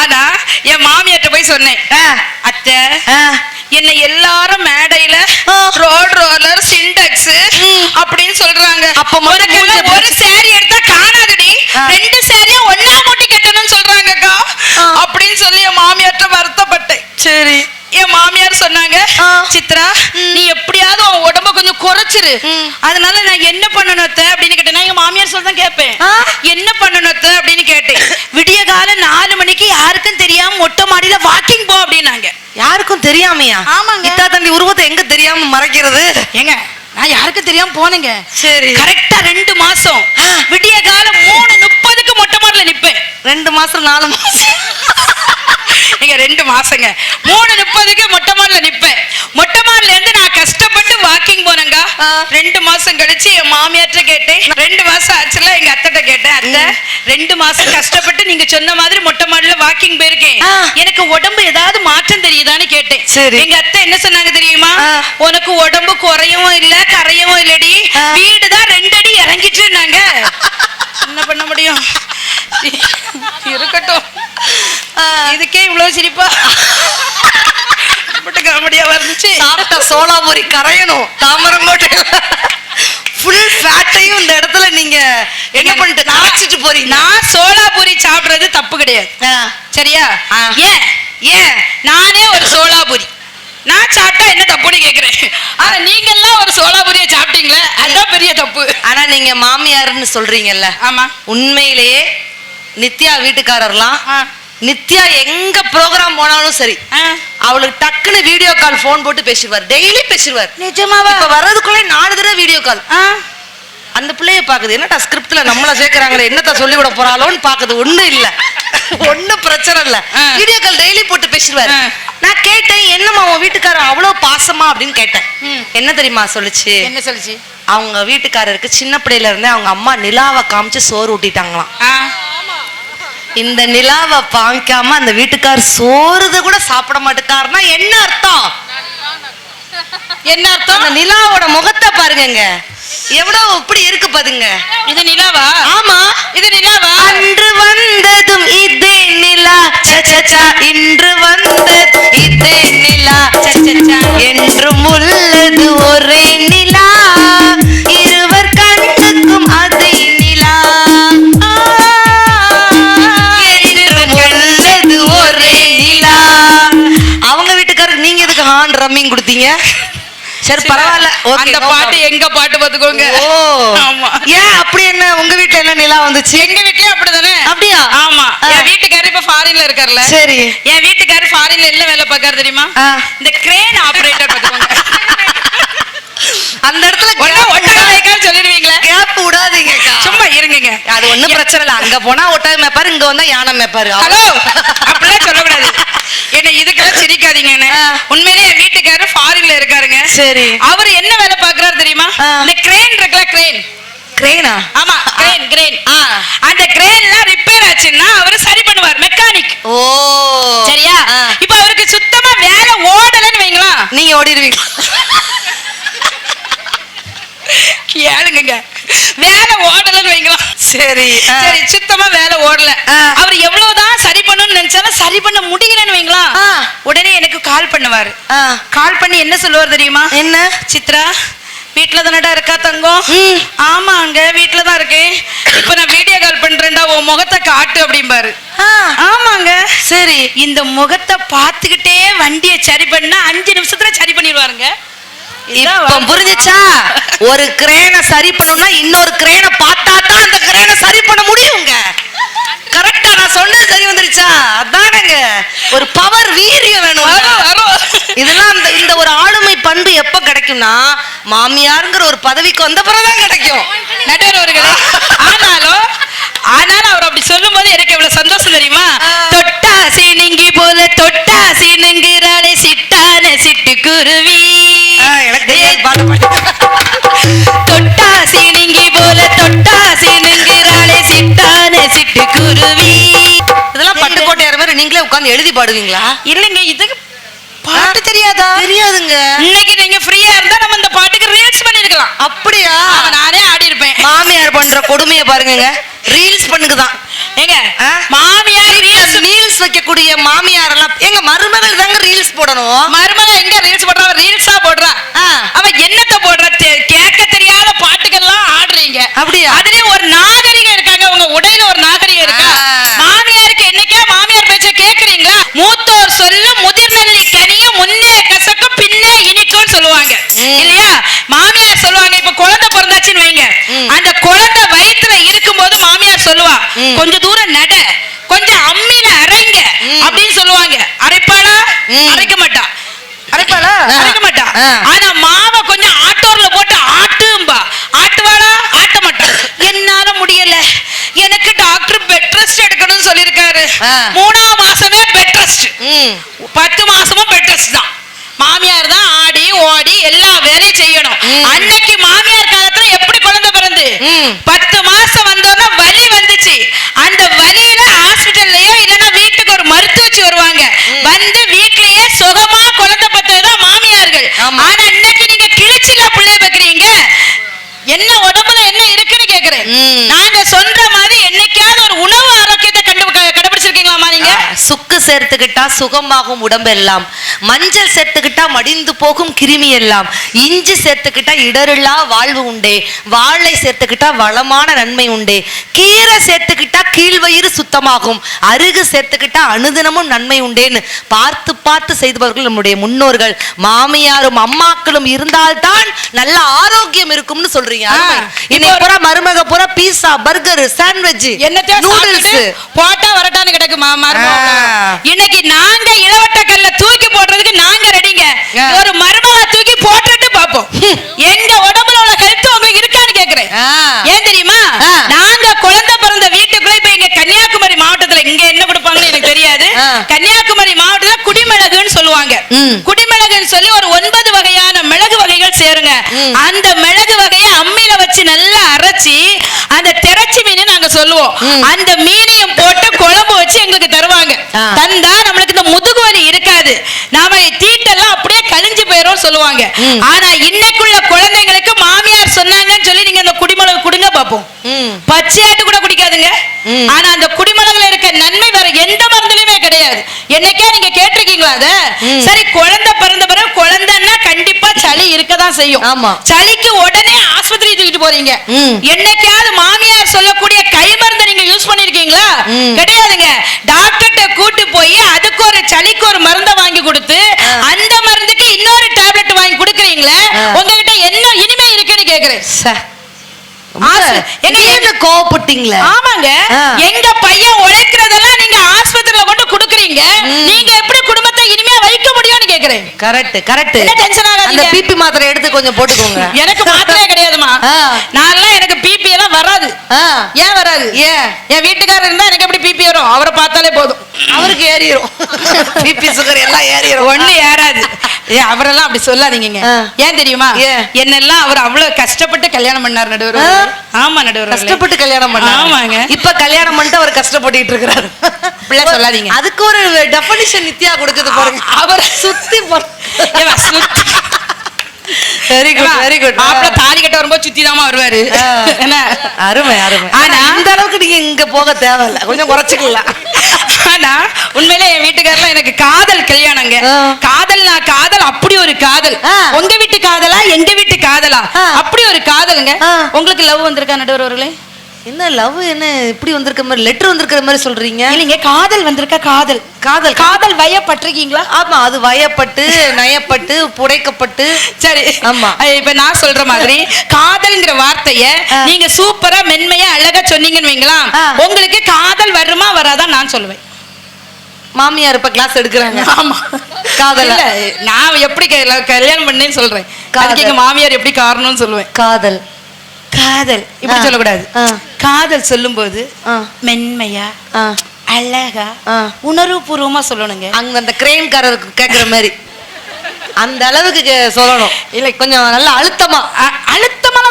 S2: ஆனா என் மாமியார்ட்ட போய் சொன்னேன், அத்தை என்னை எல்லாரும் மேடையில ரோட் ரோலர் சிண்டெக்ஸ் அப்படின்னு சொல்றாங்க.
S1: அப்ப
S2: ஒரு சாரி எடுத்தா காணாதடி, 2 சாரியா ஒண்ணா மூட்டி கட்டணும்னு சொல்றாங்கக்கா அப்படின்னு சொல்லி என் மாமியார்ட்ட வருத்தப்பட்டேன்.
S1: சரி.
S2: என் மாமியார் சொன்னாங்க, சித்ரா நீ எப்படியாவது உன் உடம்ப கொஞ்சம் குறைச்சிரு, அதனால நான் என்ன பண்ணணும் அப்படின்னு கேட்டேன். நான் எங்க மாமியார் சொல்லதான் கேட்பேன், என்ன பண்ணணும் அப்படின்னு கேட்டேன். விடிய காலம் 4 மணிக்கு யாருக்கும் தெரியாம மொட்டை மாடியில வாக்கிங் போ அப்படின்னாங்க.
S1: யாருக்கும் தெரியாமையா?
S2: ஆமாங்க.
S1: இத்தா தண்டி உருவத்தை எங்க தெரியாம மறைக்கிறது?
S2: ஏங்க நான் யாருக்கும் தெரியாம போனேங்க.
S1: சரி.
S2: கரெக்டா 2 மாசம் விடிய காலம் 3:30க்கு மொட்டை மாடியில நிப்பேன்.
S1: 2 மாசம் 4 மாசம்
S2: நீங்க 2 மாசங்க 3:30க்கு மொட்டை மாடில நிப்பேன். மொட்டை மாடில இருந்து நான் கஷ்டப்பட்டு வாக்கிங் போனேங்க. 2 மாசம் கழிச்சு என் மாமியார்ட்ட கேட்டேன். 2 மாசம் ஆச்சுல எங்க அத்தைட்ட கேட்டேன், அத்தை 2 மாசம் கஷ்டப்பட்டு நீங்க சொன்ன மாதிரி மொட்டை மாடில வாக்கிங் போயிருக்கேன், எனக்கு உடம்பு ஏதாவது மாற்றம் தெரியுதான்னு கேட்டேன். எங்க அத்தை என்ன சொன்னாங்க தெரியுமா? உனக்கு உடம்பு குறையவும் இல்ல கரையவும் இல்லடி, வீடுதான் 2 அடி இறங்கிட்டுனாங்க. என்ன பண்ண முடியும்? இருக்கட்டும், இதுக்கே இவ்வளவு சிரிப்பா காமெடியா வந்துச்சு.
S1: சாப்பிட்ட சோளாபுரி கரையணும், தாமரங்கோட்டையில ஃபுல் ஃபேட்டையும் இந்த இடத்துல நீங்க என்ன பண்ணிட்டு நாச்சிட்டு போறீங்க.
S2: நான் சோளாபுரி சாப்பிடுறது தப்பு கிடையாது, சரியா? ஏன் நானே ஒரு சோளாபுரி நான் சாப்பிட்டா என்ன தப்புன்னு கேக்குறேன். ஆனா நீங்க எல்லாம் ஒரு சோளாபுரியை சாப்பிட்டீங்களே, அதுதான் பெரிய தப்பு.
S1: ஆனா நீங்க மாமியார்னு சொல்றீங்கல்ல,
S2: ஆமா
S1: உண்மையிலேயே நித்யா வீட்டுக்காரர்லாம் நித்யா எங்க ப்ரோக்ராம் போனாலும் சரி, அவளுக்கு டக்குன்னு வீடியோ கால் போன் போட்டு பேசிடுவார், டெய்லி பேசிடுவார்.
S2: நிஜமாவா?
S1: இப்ப வர்றதுக்குள்ள 4 தடவை வீடியோ கால். அந்த பிள்ளைய பாக்குது, என்னடா ஸ்கிரிப்ட்ல நம்மள சேர்க்கிறாங்களே, என்னத்த சொல்லி விட போறாளோன்னு பாக்குது. ஒண்ணு இல்ல, ஒண்ணும் பிரச்சனை இல்ல, வீடியோ கால் டெய்லி போட்டு பேசிடுவார். நான் கேட்டேன், என்னம்மா உன் வீட்டுக்காரர் அவ்வளவு பாசமா அப்படின்னு கேட்டேன். என்ன தெரியுமா சொல்லுச்சு?
S2: என்ன சொல்லுச்சு?
S1: அவங்க வீட்டுக்காரருக்கு சின்ன பிள்ளையில இருந்தே அவங்க அம்மா நிலாவை காமிச்சு சோறு ஊட்டிட்டாங்களாம். இந்த நிலாவை பாக்காம அந்த வீட்டுக்காரர் சோறுத கூட சாப்பிட மாட்டேக்காருன்னா என்ன அர்த்தம்?
S2: என்ன அர்த்தம்?
S1: அந்த நிலாவோட முகத்தை பாருங்க, எவ்வளவு இப்படி இருக்கு பாருங்க.
S2: இது நிலாவா?
S1: ஆமா, இது நிலாவா? அன்று வந்ததும் இதே நிலா சச்சா, இன்று வந்ததும் இதே நிலா சச்சா, என்றும் உள்ளது ஒரே நிலா, இருவர் கண்ணுக்கும் அதே நிலா, என்றும் உள்ளது ஒரே நிலா. அவங்க வீட்டுக்காரருக்கு நீங்க எதுக்கு ஹார்ன் ரம்மிங் கொடுத்தீங்க? சரி பரவாயில்ல,
S2: அந்த பாட்டு எங்க பாட்டு பார்த்துக்கோ. பாத்துக்கோங்க.
S1: ஓ
S2: ஆமா.
S1: ஏன் அப்படி என்ன உங்க வீட்டுல என்ன நிலா வந்துச்சு?
S2: எங்க வீட்லயும் அப்படிதானே.
S1: அப்படியா?
S2: ஆமா. என் வீட்டுக்காரர் இப்ப ஃபாரின்ல இருக்காருல்ல.
S1: சரி.
S2: என் வீட்டுக்காரர் ஃபாரின்ல என்ன வேலை பார்க்காரு தெரியுமா? இந்த கிரேன் ஆபரேட்டர் பாத்துக்கோங்க.
S1: அந்த இடத்துல
S2: ஒட்டகம் சொல்லிடுவீங்களா?
S1: கேப் விடாதீங்க,
S2: சும்மா இருங்க.
S1: அது ஒண்ணும் பிரச்சனை இல்ல. அங்க போனா ஒட்டகம் மேப்பாரு, இங்க வந்தா யானை மேப்பாரு.
S2: ஹலோ, அப்படிலாம் சொல்லக்கூடாது. என்ன இதுக்கெல்லாம் சிரிக்காதீங்க. உண்மையிலே என் வீட்டுக்காரர் ஃபாரின்ல இருக்காருங்க. சரி. அவர் என்ன வேலை பாக்குறாரு தெரியுமா? இந்த கிரேன் இருக்குல்ல, கிரேனா? ஆமா, கிரேன். அந்த கிரேன்லாம் ரிப்பேர் ஆச்சுன்னா அவரு சரி பண்ணுவார், மெக்கானிக்.
S1: ஓ
S2: சரியா? இப்ப அவருக்கு சுத்தமா வேலை ஓடலன்னு வைங்களா,
S1: நீங்க ஓடிடுவீங்க.
S2: கேளுங்க, வேலை ஓடலன்னு வைங்களா.
S1: சரி
S2: சரி, சுத்தமா வேலை ஓடல. அவர் எவ்வளவுதான் சரி பண்ணணும்னு நினைச்சாலும் சரி பண்ண முடியலன்னு வைங்களா, உடனே எனக்கு கால் பண்ணுவாரு. கால் பண்ணி என்ன சொல்லுவார் தெரியுமா? என்ன? சித்ரா, வீட்டுல தானடா இருக்கா தங்கம்? ஆமாங்க, வீட்டுல தான் இருக்கேன். இப்ப நான் வீடியோ கால் பண்றேன்டா, உன் முகத்தை காட்டு அப்படிம்பாரு. ஆமாங்க. சரி, இந்த முகத்தை பார்த்துக்கிட்டே வண்டியை சரி பண்ணா 5 நிமிஷத்துல சரி பண்ணிடுவாருங்க.
S1: இப்ப புரிஞ்சுச்சா? ஒரு கிரேனை சரி பண்ணணும்னா இன்னொரு கிரேனை பார்த்தா தான் அந்த கிரேனை சரி பண்ண முடியுங்க. கரெக்டா நான் சொன்னது சரி வந்துருச்சா? அதானங்க ஒரு பவர், வீரியம் வேணும். இதெல்லாம் இந்த ஒரு ஆளுமை பண்பு எப்ப கிடைக்கும்னா மாமியாருங்கிற ஒரு பதவிக்கு வந்த பிறகுதான் கிடைக்கும்.
S2: நடுவர்களே, ஆனாலும் அவர் அப்படி சொல்லும் போது எனக்கு எவ்வளவு சந்தோஷம் தெரியுமா? தொட்டா சீனிங்கி போல தொட்டா சீனுங்கிறாளே சிட்டான சிட்டுக்குருவி. தொட்டா சீனிங்கி போல தொட்டா சீனுங்கிறாளே சிட்டான சிட்டுக்குருவி.
S1: இதெல்லாம் பட்டுக்கோட்டையார் மாதிரி நீங்களே உட்கார்ந்து எழுதி பாடுவீங்களா?
S2: இல்லைங்க, இதுக்கு பாட்டு தெரியாதா?
S1: தெரியாதுங்க.
S2: இன்னைக்கு நீங்க ஃப்ரீயா இருந்தா நம்ம இந்த பாட்டுக்கு ரீல்ஸ் பண்ணிருக்கலாம்.
S1: அப்படியா?
S2: நானே ஆடி இருப்பேன்.
S1: மாமியார் பண்ற கொடுமையை பாருங்க, ரீல்ஸ் பண்ணுக்குதான்.
S2: ஏங்க, மாமியார்
S1: ரீல்ஸ் வைக்கக்கூடிய மாமியார் எல்லாம் எங்க மருமகள் தாங்க ரீல்ஸ் போடணும்.
S2: மருமகள் எங்க ரீல்ஸ் போடுறா? ரீல்ஸா போடுறா. அவ என்னத்த போடுறா? கேட்க தெரியாத பாட்டுக்கெல்லாம் ஆடுறீங்க. அப்படியா? அதுலயே ஒரு நாகரிகம் இருக்காங்க, உங்க உடையில ஒரு நாகரிகம் இருக்கா? மாமியாருக்கு என்னைக்கா மாமியார் பேச்ச கேக்குறீங்களா? மூத்தோர் சொல்ல முதிர்நெல்லி கனிய முன்னே கசக்க பின்னே இனிக்கும்னு சொல்லுவாங்க இல்லையா? மாமியார் சொல்லுவாங்க, இப்ப குழந்தை பிறந்தாச்சுன்னு வைங்க, அந்த குழந்தை வயித்துல இருக்கும்போது மாமியார் சொல்லுவா, கொஞ்சம் தூரம் நட, கொஞ்சம் அம்மியில அரைங்க அப்படின்னு சொல்லுவாங்க. அரைப்பாளா? அரைக்க மாட்டா. அரைப்பாளா? அரைக்க மாட்டா. ஆனா மாவை கொஞ்சம் ஆட்டோர்ல போட்டு ஆட்டும்பா. ஆட்டுவாளா? ஆட்ட மாட்டா. என்னால முடியல, எனக்கு டாக்டர் பெட் ரெஸ்ட் எடுக்கணும்னு சொல்லிருக்காரு. 3ஆம் மாசமே பெட் ரெஸ்ட், 10 மாசமும் பெட் ரெஸ்ட் தான். மாமியார் தான் ஆடி ஓடி எல்லா வேலையும் செய்யணும். அன்னைக்கு மாமியார் காலத்துல எப்படி குழந்தை பிறந்து 10 மாசம் வந்தோன்னா வலி வந்துச்சு. அந்த வலியில ஹாஸ்பிட்டல்லயோ இல்லைன்னா வீட்டுக்கு ஒரு மருத்துவச்சி வருவாங்க, வந்து வீட்லயே சுகமா குழந்தை பத்ததுதான் மாமியார்கள். ஆனா இன்னைக்கு நீங்க கிழிச்சில பிள்ளைய வைக்கிறீங்க. என்ன உடம்புல என்ன இருக்குன்னு கேக்குறேன். நாங்க சொல்ற மாதிரி என்னைக்காவது ஒரு உணவு ஆரோக்கியத்தை கண்டுபிடிச்சிருக்கீங்களாமா? நீங்க
S1: சுக்கு சேர்த்துக்கிட்டா சுகமாகும் உடம்பெல்லாம், மஞ்சள் சேர்த்துக்கிட்டா மடிந்து போகும் கிருமி எல்லாம், இஞ்சி சேர்த்துக்கிட்டா இடரில்லா வாழ்வு உண்டே, வாழை சேர்த்துக்கிட்டா வளமான நன்மை உண்டே, கீரை சேர்த்துக்கிட்டா கீழ்வயிறு சுத்தமாகும், அருகு சேர்த்துக்கிட்டா அனுதினமும் நன்மை உண்டேன்னு பார்த்து பார்த்து செய்தவர்கள் நம்முடைய முன்னோர்கள். மாமியாரும் அம்மாக்களும் இருந்தால்தான் நல்ல ஆரோக்கியம் இருக்கும்னு சொல்றீங்க. இன்னைக்கு பூரா மருமக பூரா பீஸா, பர்கர், சாண்ட்விச், நூடுல்ஸ்
S2: போட்டா வரட்டான்னு கிடக்கு. இன்னைக்கு நாங்க இளவட்ட கல்ல தூக்கி போடுறதுக்கு நாங்க ரெடிங்க. ஒரு மருமக தூக்கி போட்டுட்டு பாப்போம் எங்க உடம்புல உள்ள கருத்து உங்களுக்கு இருக்கான்னு கேக்குறேன். ஏன் தெரியுமா? நாங்க குழந்தை பிறந்த வீட்டுக்குள்ள இப்ப எங்க கன்னியாகுமரி மாவட்டத்துல இங்க என்ன கொடுப்பாங்கன்னு எனக்கு தெரியாது. கன்னியாகுமரி மாவட்டத்துல குடிமிளகுன்னு சொல்லுவாங்க. குடிமிளகுன்னு சொல்லி ஒரு 9 வகையான மிளகு வகைகள் சேருங்க. அந்த மிளகு வகையை அம்மியில வச்சு நல்லா அரைச்சி அந்த திரைச்சி மீன் நாங்க சொல்லுவோம். அந்த மீனையும் போட்டு குழம்பு வச்சு எங்களுக்கு தருவாங்க. தந்தா நம்மளுக்கு இந்த முதுகு வலி இருக்காது, நாம தீட்டெல்லாம் அப்படியே கழிஞ்சு போயிரும் சொல்லுவாங்க. ஆனா இன்னைக்குள்ள குழந்தைங்களுக்கு மாமியார் சொன்னாங்கன்னு சொல்லி நீங்க அந்த குடிமிளகு குடுங்க பாப்போம், பச்சையாட்டு கூட குடிக்காதுங்க. ஆனா அந்த குடிமிளகுல இருக்க நன்மை வேற எந்த மருந்துலயுமே கிடையாது. என்னைக்கே நீங்க கேட்டிருக்கீங்களா அத? சரி, குழந்தை பிறந்த பிறகு குழந்தைன்னா கண்டிப்பா சளி இருக்கதான் செய்யும். சளிக்கு உடனே ஆஸ்பத்திரி தூக்கிட்டு போறீங்க. என்னைக்காவது மாமியார் சொல்லக்கூடிய கை மருந்தை நீங்க யூஸ் பண்ணிருக்கீங்களா? கிடையாதுங்க. டாக்டர்கிட்ட கூட்டு போய் அதுக்கு ஒரு சளிக்கு ஒரு மருந்தை வாங்கி கொடுத்து அந்த மருந்துக்கு இன்னொரு டேப்லெட் வாங்கி கொடுக்குறீங்களே, உங்ககிட்ட என்ன இனிமே இருக்குன்னு கேக்குறேன்.
S1: என்ன கோவப்பட்டீங்களே?
S2: ஆமாங்க, எங்க பையன் உழைக்கிறதெல்லாம் நீங்க ஆஸ்பத்திரியில கொண்டு குடுக்குறீங்க. நீங்க எப்படி குடும்பத்தை இனிமையா வைக்க முடியும்னு கேக்குறேன்.
S1: Correct correct.
S2: டென்ஷன் ஆகாதீங்க.
S1: அந்த பிபி மாத்திரை எடுத்து கொஞ்சம் போட்டுக்கோங்க.
S2: எனக்கு மாத்திரையே கிடையாதுமா. நான்லாம் எனக்கு பிபி எல்லாம் வராது. ஏன் வராது? என் வீட்டுக்காரர் இருந்தா எனக்கு எப்படி பிபி வரும்? அவரை பார்த்தாலே போதும், அவருக்கு ஏறிடும். பிபி சுகர் எல்லாம் ஏறிடும். ஒண்ணு ஏறாது. அவரெல்லாம் அப்படி சொல்லாதீங்க. ஏன் தெரியுமா? என்னெல்லாம் அவர் அவ்வளவு கஷ்டப்பட்டு கல்யாணம் பண்ணார் நடுவர். ஆமா நடுவர்,
S1: கஷ்டப்பட்டு கல்யாணம் பண்ணார். ஆமாங்க. இப்ப கல்யாணம் பண்ணிட்டு அவர் கஷ்டப்பட்டு இருக்காரு.
S2: அப்படிலாம் சொல்லாதீங்க.
S1: அதுக்கு ஒரு டெஃபினிஷன் நித்யா கொடுக்குது பாருங்க. அவர் சுத்தி வெரி குட் வெரி குட்.
S2: மாப்பிள்ள தாலி கட்ட வரும்போது சுத்தி தாமா வருவாரு. என்ன
S1: அருமை அருமை. ஆனா அந்த அளவுக்கு நீங்க இங்க போக தேவையில்ல, கொஞ்சம் குறைச்சிக்கலாம்.
S2: ஆனா உண்மையிலே என் வீட்டுக்காரலாம் எனக்கு காதல் கல்யாணங்க. காதல் அப்படி ஒரு காதல். உங்க வீட்டு காதலா எங்க வீட்டு காதலா அப்படி ஒரு காதலுங்க. உங்களுக்கு லவ் வந்திருக்கா நடுவர் அவர்களே?
S1: என்ன லவ் என்ன இப்படி வந்திருக்க மாதிரி லெட்டர் வந்திருக்கிற மாதிரி சொல்றீங்க?
S2: இல்லைங்க, காதல் வந்திருக்க. காதல் காதல் காதல் வயப்பட்டிருக்கீங்களா?
S1: ஆமா, அது வயப்பட்டு நயப்பட்டு புடைக்கப்பட்டு. சரி, ஆமா.
S2: இப்ப நான் சொல்ற மாதிரி காதல்ங்கிற வார்த்தைய நீங்க சூப்பரா மென்மையா அழகா சொன்னீங்கன்னு வைங்களா, உங்களுக்கு காதல் வருமா வராதா நான் சொல்லுவேன்.
S1: மாமியார் இப்ப கிளாஸ் எடுக்கிறாங்க.
S2: ஆமா,
S1: காதல்
S2: நான் எப்படி கல்யாணம் பண்ணேன்னு சொல்றேன். அதுக்கு எங்க மாமியார் எப்படி காரணம்னு சொல்லுவேன்.
S1: காதல்
S2: காதல் இப்படி சொல்லக்கூடாது. காதல் சொல்லும் போது மென்மையா அழகா உணர்வு பூர்வமா சொல்லணுங்க. அங்க அந்த கிரெயின்காரருக்கு கேக்குற மாதிரி அந்த அளவுக்கு சொல்லணும். இல்ல கொஞ்சம் நல்ல அழுத்தமா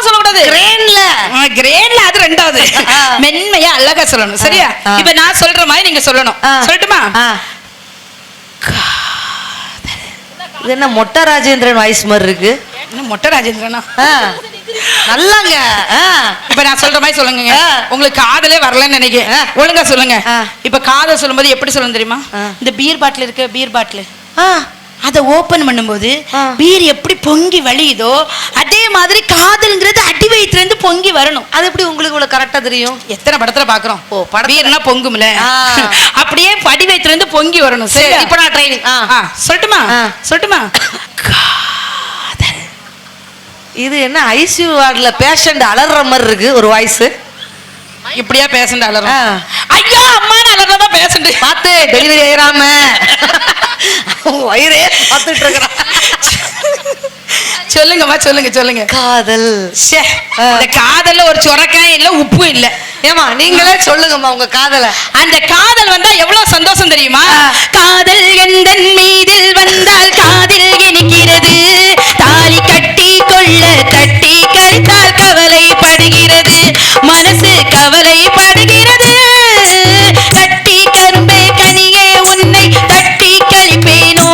S2: சொல்லக்கூடாது. கிரெயின்ல அது ரெண்டாவது. மென்மையா அழகா சொல்லணும். சரியா? இப்ப நான் சொல்ற மாதிரி நீங்க சொல்லணும். சொல்லட்டுமா?
S1: இது என்ன மொட்டை ராஜேந்திரன் வாய்ஸ் மாதிரி இருக்கு?
S2: மொட்டை ராஜேந்திரனா?
S1: நல்லாங்க.
S2: இப்ப நான் சொல்ற மாதிரி சொல்லுங்க. உங்களுக்கு காதலே வரலன்னு நினைக்கிறேன். ஒழுங்கா சொல்லுங்க. இப்ப காதல் சொல்லும்போது எப்படி சொல்லணும் தெரியுமா? இந்த பீர் பாட்டில் இருக்கு, பீர் பாட்டில் அதை ஓபன் பண்ணும்போது பீர் எப்படி பொங்கி வழியுதோ அதே மாதிரி காதல்ங்கிறது அடி வயிற்றுல இருந்து பொங்கி வரணும். அது எப்படி உங்களுக்கு இவ்வளவு கரெக்டா தெரியும்? எத்தனை படத்துல பாக்குறோம். பீர்னா பொங்கும்ல, அப்படியே அடி வயிற்றுல இருந்து பொங்கி வரணும். சரி, இப்ப நான் ட்ரைனிங் சொல்லட்டுமா?
S1: இது என்ன ஐசியூ வார்டுல பேஷண்ட் அலற மாதிரி இருக்கு ஒரு வாய்ஸ்.
S2: இப்படியா பேஷண்ட் அலறும்? ஐயா அம்மான்னு அலறதா பேஷண்ட்.
S1: பார்த்து டெலிவரி ஆயிராம வயிறே பார்த்துட்டு இருக்கிறான்.
S2: சொல்லுங்கம்மா, சொல்லுங்க.
S1: காதல்.
S2: அந்த காதல்ல ஒரு சொரக்காயும் இல்ல, உப்பும் இல்ல.
S1: ஏமா நீங்களே சொல்லுங்கம்மா உங்க காதல.
S2: அந்த காதல் வந்தா எவ்வளவு சந்தோஷம் தெரியுமா? காதல் எந்தன் மீதில் வந்தால் காதில் இனிக்கிறது, தாலி கட்டி கொள்ள தட்டி கழித்தால் கவலைப்படுகிறது, மனசு கவலைப்படுகிறது. கட்டி கரும்பே கனியே உன்னை தட்டி கழிப்பேனோ,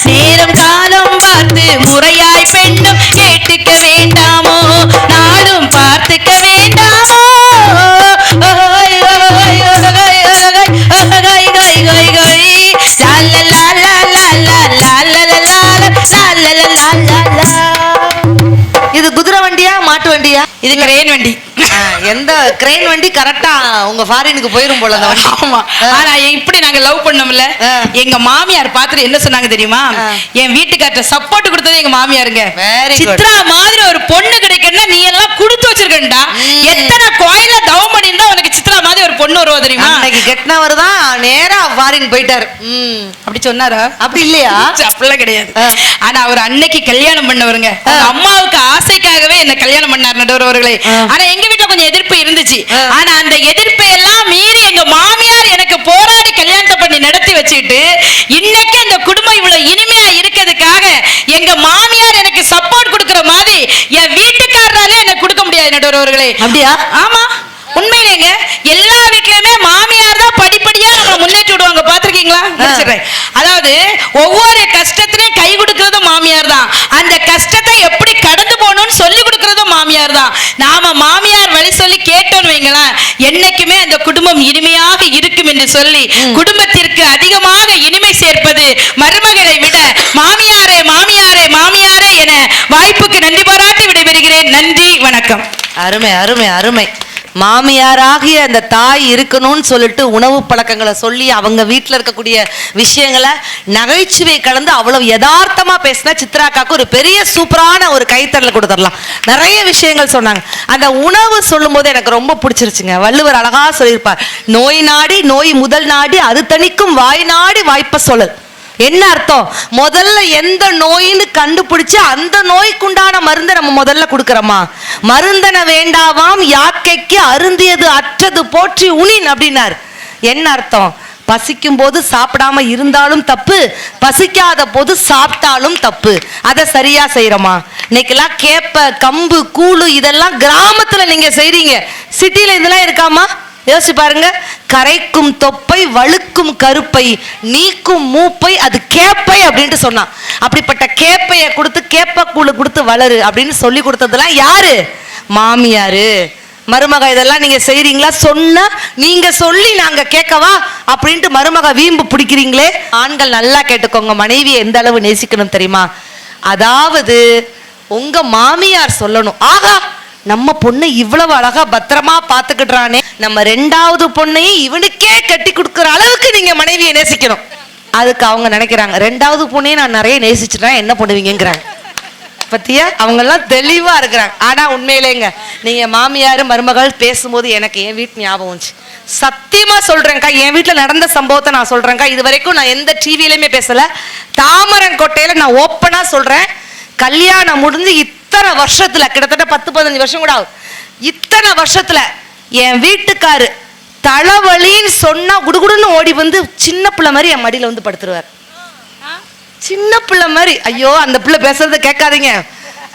S2: நேரம் காலம் பார்த்து முறையாய் பெண்ணும் கேட்டுக்க வேண்டாமோ, நாளும் பார்த்துக்க வேண்டாமோ. இது குதிரை வண்டியா மாட்டு வண்டியா? இது கிரேன் வண்டி.
S1: எந்த கிரெயின் வண்டி கரெக்டா உங்க ஃபாரினுக்கு போயிரும் போல அந்த வண்டி.
S2: ஆமா. ஆனா இப்படி நாங்க லவ் பண்ணோம்ல, எங்க மாமியார் பார்த்துட்டு என்ன சொன்னாங்க தெரியுமா? என் வீட்டுக்கார்ட்ட சப்போர்ட் கொடுத்தது எங்க மாமியாருங்க. சித்ரா மாதிரி ஒரு பொண்ணு கிடைக்கணும்னா நீ எல்லாம் கொடுத்து வச்சிருக்கா. எத்தனை கோயில தவம் பண்ணிருந்தா உனக்கு சித்ரா மாதிரி ஒரு பொண்ணு வருவா தெரியுமா?
S1: அன்னைக்கு கெட்டினவர் தான் நேரா ஃபாரின் போயிட்டாரு.
S2: அப்படி சொன்னாரா?
S1: அப்படி இல்லையா?
S2: அப்படிலாம் கிடையாது. ஆனா அவர் அன்னைக்கு கல்யாணம் பண்ணவருங்க. அம்மாவுக்கு ஆசைக்காகவே என்ன கல்யாணம் பண்ணார் நடுவர் அவர்களே. ஆனா எங்க வீட்டுல கொஞ்சம் எதிர்ப்பு இருந்துச்சு. ஆனா அந்த எதிர்ப்பை எல்லாம் மீறி எங்க மாமியார் எனக்கு போராடி கல்யாணத்தை பண்ணி நடத்தி வச்சுட்டு இன்னைக்கு அந்த குடும்பம் இவ்வளவு இனிமையா இருக்கிறதுக்காக எங்க மாமியார் எனக்கு சப்போர்ட் கொடுக்கிற மாதிரி என் வீட்டுக்காரராலே எனக்கு கொடுக்க முடியாது நடுவர் அவர்களே.
S1: அப்படியா?
S2: ஆமா, உண்மையிலேங்க. எல்லா வீட்லயுமே மாமியார் தான் படிப்படியா நம்ம முன்னேற்றி விடுவாங்க. பாத்திருக்கீங்களா? அதாவது ஒவ்வொரு கஷ்டத்திலையும் கை கொடுக்கறதும் மாமியார் தான். அந்த கஷ்டத்தை எப்படி கடந்து போகணும்னு சொல்லி கொடுக்கறதும் மாமியார் தான். நாம மாமியார் வழி சொல்லி கேட்டோம்னு வைங்களேன், என்னைக்குமே அந்த குடும்பம் இனிமையாக இருக்கும் என்று சொல்லி குடும்பத்திற்கு அதிகமாக இனிமை சேர்ப்பது மருமகளை விட மாமியாரே மாமியாரே மாமியாரே என வாய்ப்புக்கு நன்றி பாராட்டி விடைபெறுகிறேன். நன்றி, வணக்கம்.
S1: அருமை அருமை அருமை. மாமியாராகிய அந்த தாய் இருக்கணும்னு சொல்லிட்டு உணவு பழக்கங்களை சொல்லி அவங்க வீட்டில் இருக்கக்கூடிய விஷயங்களை நகைச்சுவை கலந்து அவ்வளவு யதார்த்தமா பேசினா சித்ராக்காக்கு ஒரு பெரிய சூப்பரான ஒரு கைத்தறல கொடுத்துடலாம். நிறைய விஷயங்கள் சொன்னாங்க. அந்த உணவு சொல்லும் போது எனக்கு ரொம்ப பிடிச்சிருச்சுங்க. வள்ளுவர் அழகா சொல்லியிருப்பார், நோய் நாடி நோய் முதல் நாடி அது தணிக்கும் வாய் நாடி வாய்ப்ப சொல்லல். என்ன அர்த்தம்? முதல்ல எந்த நோயின்னு கண்டுபிடிச்சு அந்த நோய்க்குண்டான மருந்தை நம்ம முதல்ல கொடுக்கறோமா? மருந்தன வேண்டாவாம் யாக்கைக்கு அருந்தியது அற்றது போற்றி உணின் அப்படின்னார். என்ன அர்த்தம்? பசிக்கும் போது சாப்பிடாம இருந்தாலும் தப்பு, பசிக்காத போது சாப்பிட்டாலும் தப்பு. அதை சரியா செய்யறோமா? இன்னைக்கெல்லாம் கேப்ப கம்பு கூழு இதெல்லாம் கிராமத்துல நீங்க செய்றீங்க, சிட்டில இதெல்லாம் இருக்காமா? யோசிச்சு பாருங்க. கரைக்கும் தொப்பை வழுக்கும் கருப்பை நீக்கும் மூப்பை அது கேப்பை அப்படின்ட்டு சொன்னான். அப்படிப்பட்ட கேப்பைய கொடுத்து கேப்ப கூழு கொடுத்து வளரு அப்படின்னு சொல்லி கொடுத்ததெல்லாம் யாரு? மாமியாரு. மருமக இதெல்லாம் நீங்க செய்றீங்களா? சொன்னா நீங்க சொல்லி நாங்க கேட்கவா அப்படின்ட்டு மருமக வீம்பு பிடிக்கிறீங்களே. ஆண்கள் நல்லா கேட்டுக்கோங்க, மனைவியை எந்த அளவு நேசிக்கணும் தெரியுமா? அதாவது உங்க மாமியார் சொல்லணும், ஆகா நம்ம பொண்ணு இவ்வளவு அழகா பத்திரமா பாத்துக்கிட்டானே, நம்ம ரெண்டாவது பொண்ணையும் இவனுக்கே கட்டி கொடுக்குற அளவுக்கு நீங்க மனைவியை நேசிக்கணும். அதுக்கு அவங்க நினைக்கிறாங்க, ரெண்டாவது பொண்ணையும் நான் நிறைய நேசிச்சுட்டேன் என்ன பண்ணுவீங்கிறாங்க. பத்தியா? அவங்க எல்லாம் தெளிவா இருக்கிறாங்க. ஆனா உண்மையிலேங்க நீங்க மாமியார் மருமகள் பேசும்போது எனக்கு என் வீட்டு ஞாபகம் வந்துச்சு. சத்தியமா சொல்றேன்க்கா, என் வீட்டுல நடந்த சம்பவத்தை நான் சொல்றேன்க்கா. இது வரைக்கும் நான் எந்த டிவிலையுமே பேசல, தாமரங்கோட்டையில நான் ஓப்பனா சொல்றேன். கல்யாணம் முடிஞ்சு இத்தனை வருஷத்துல, கிட்டத்தட்ட 10-15 வருஷம் கூட ஆகும், இத்தனை வருஷத்துல என் வீட்டுக்காரு தலைவலின்னு சொன்னா குடுகுடுன்னு ஓடி வந்து சின்ன பிள்ளை மாதிரி என் மடியில வந்து படுத்துருவார். சின்ன பிள்ளை மாதிரி. ஐயோ அந்த பிள்ளை பேசுறத கேட்காதீங்க,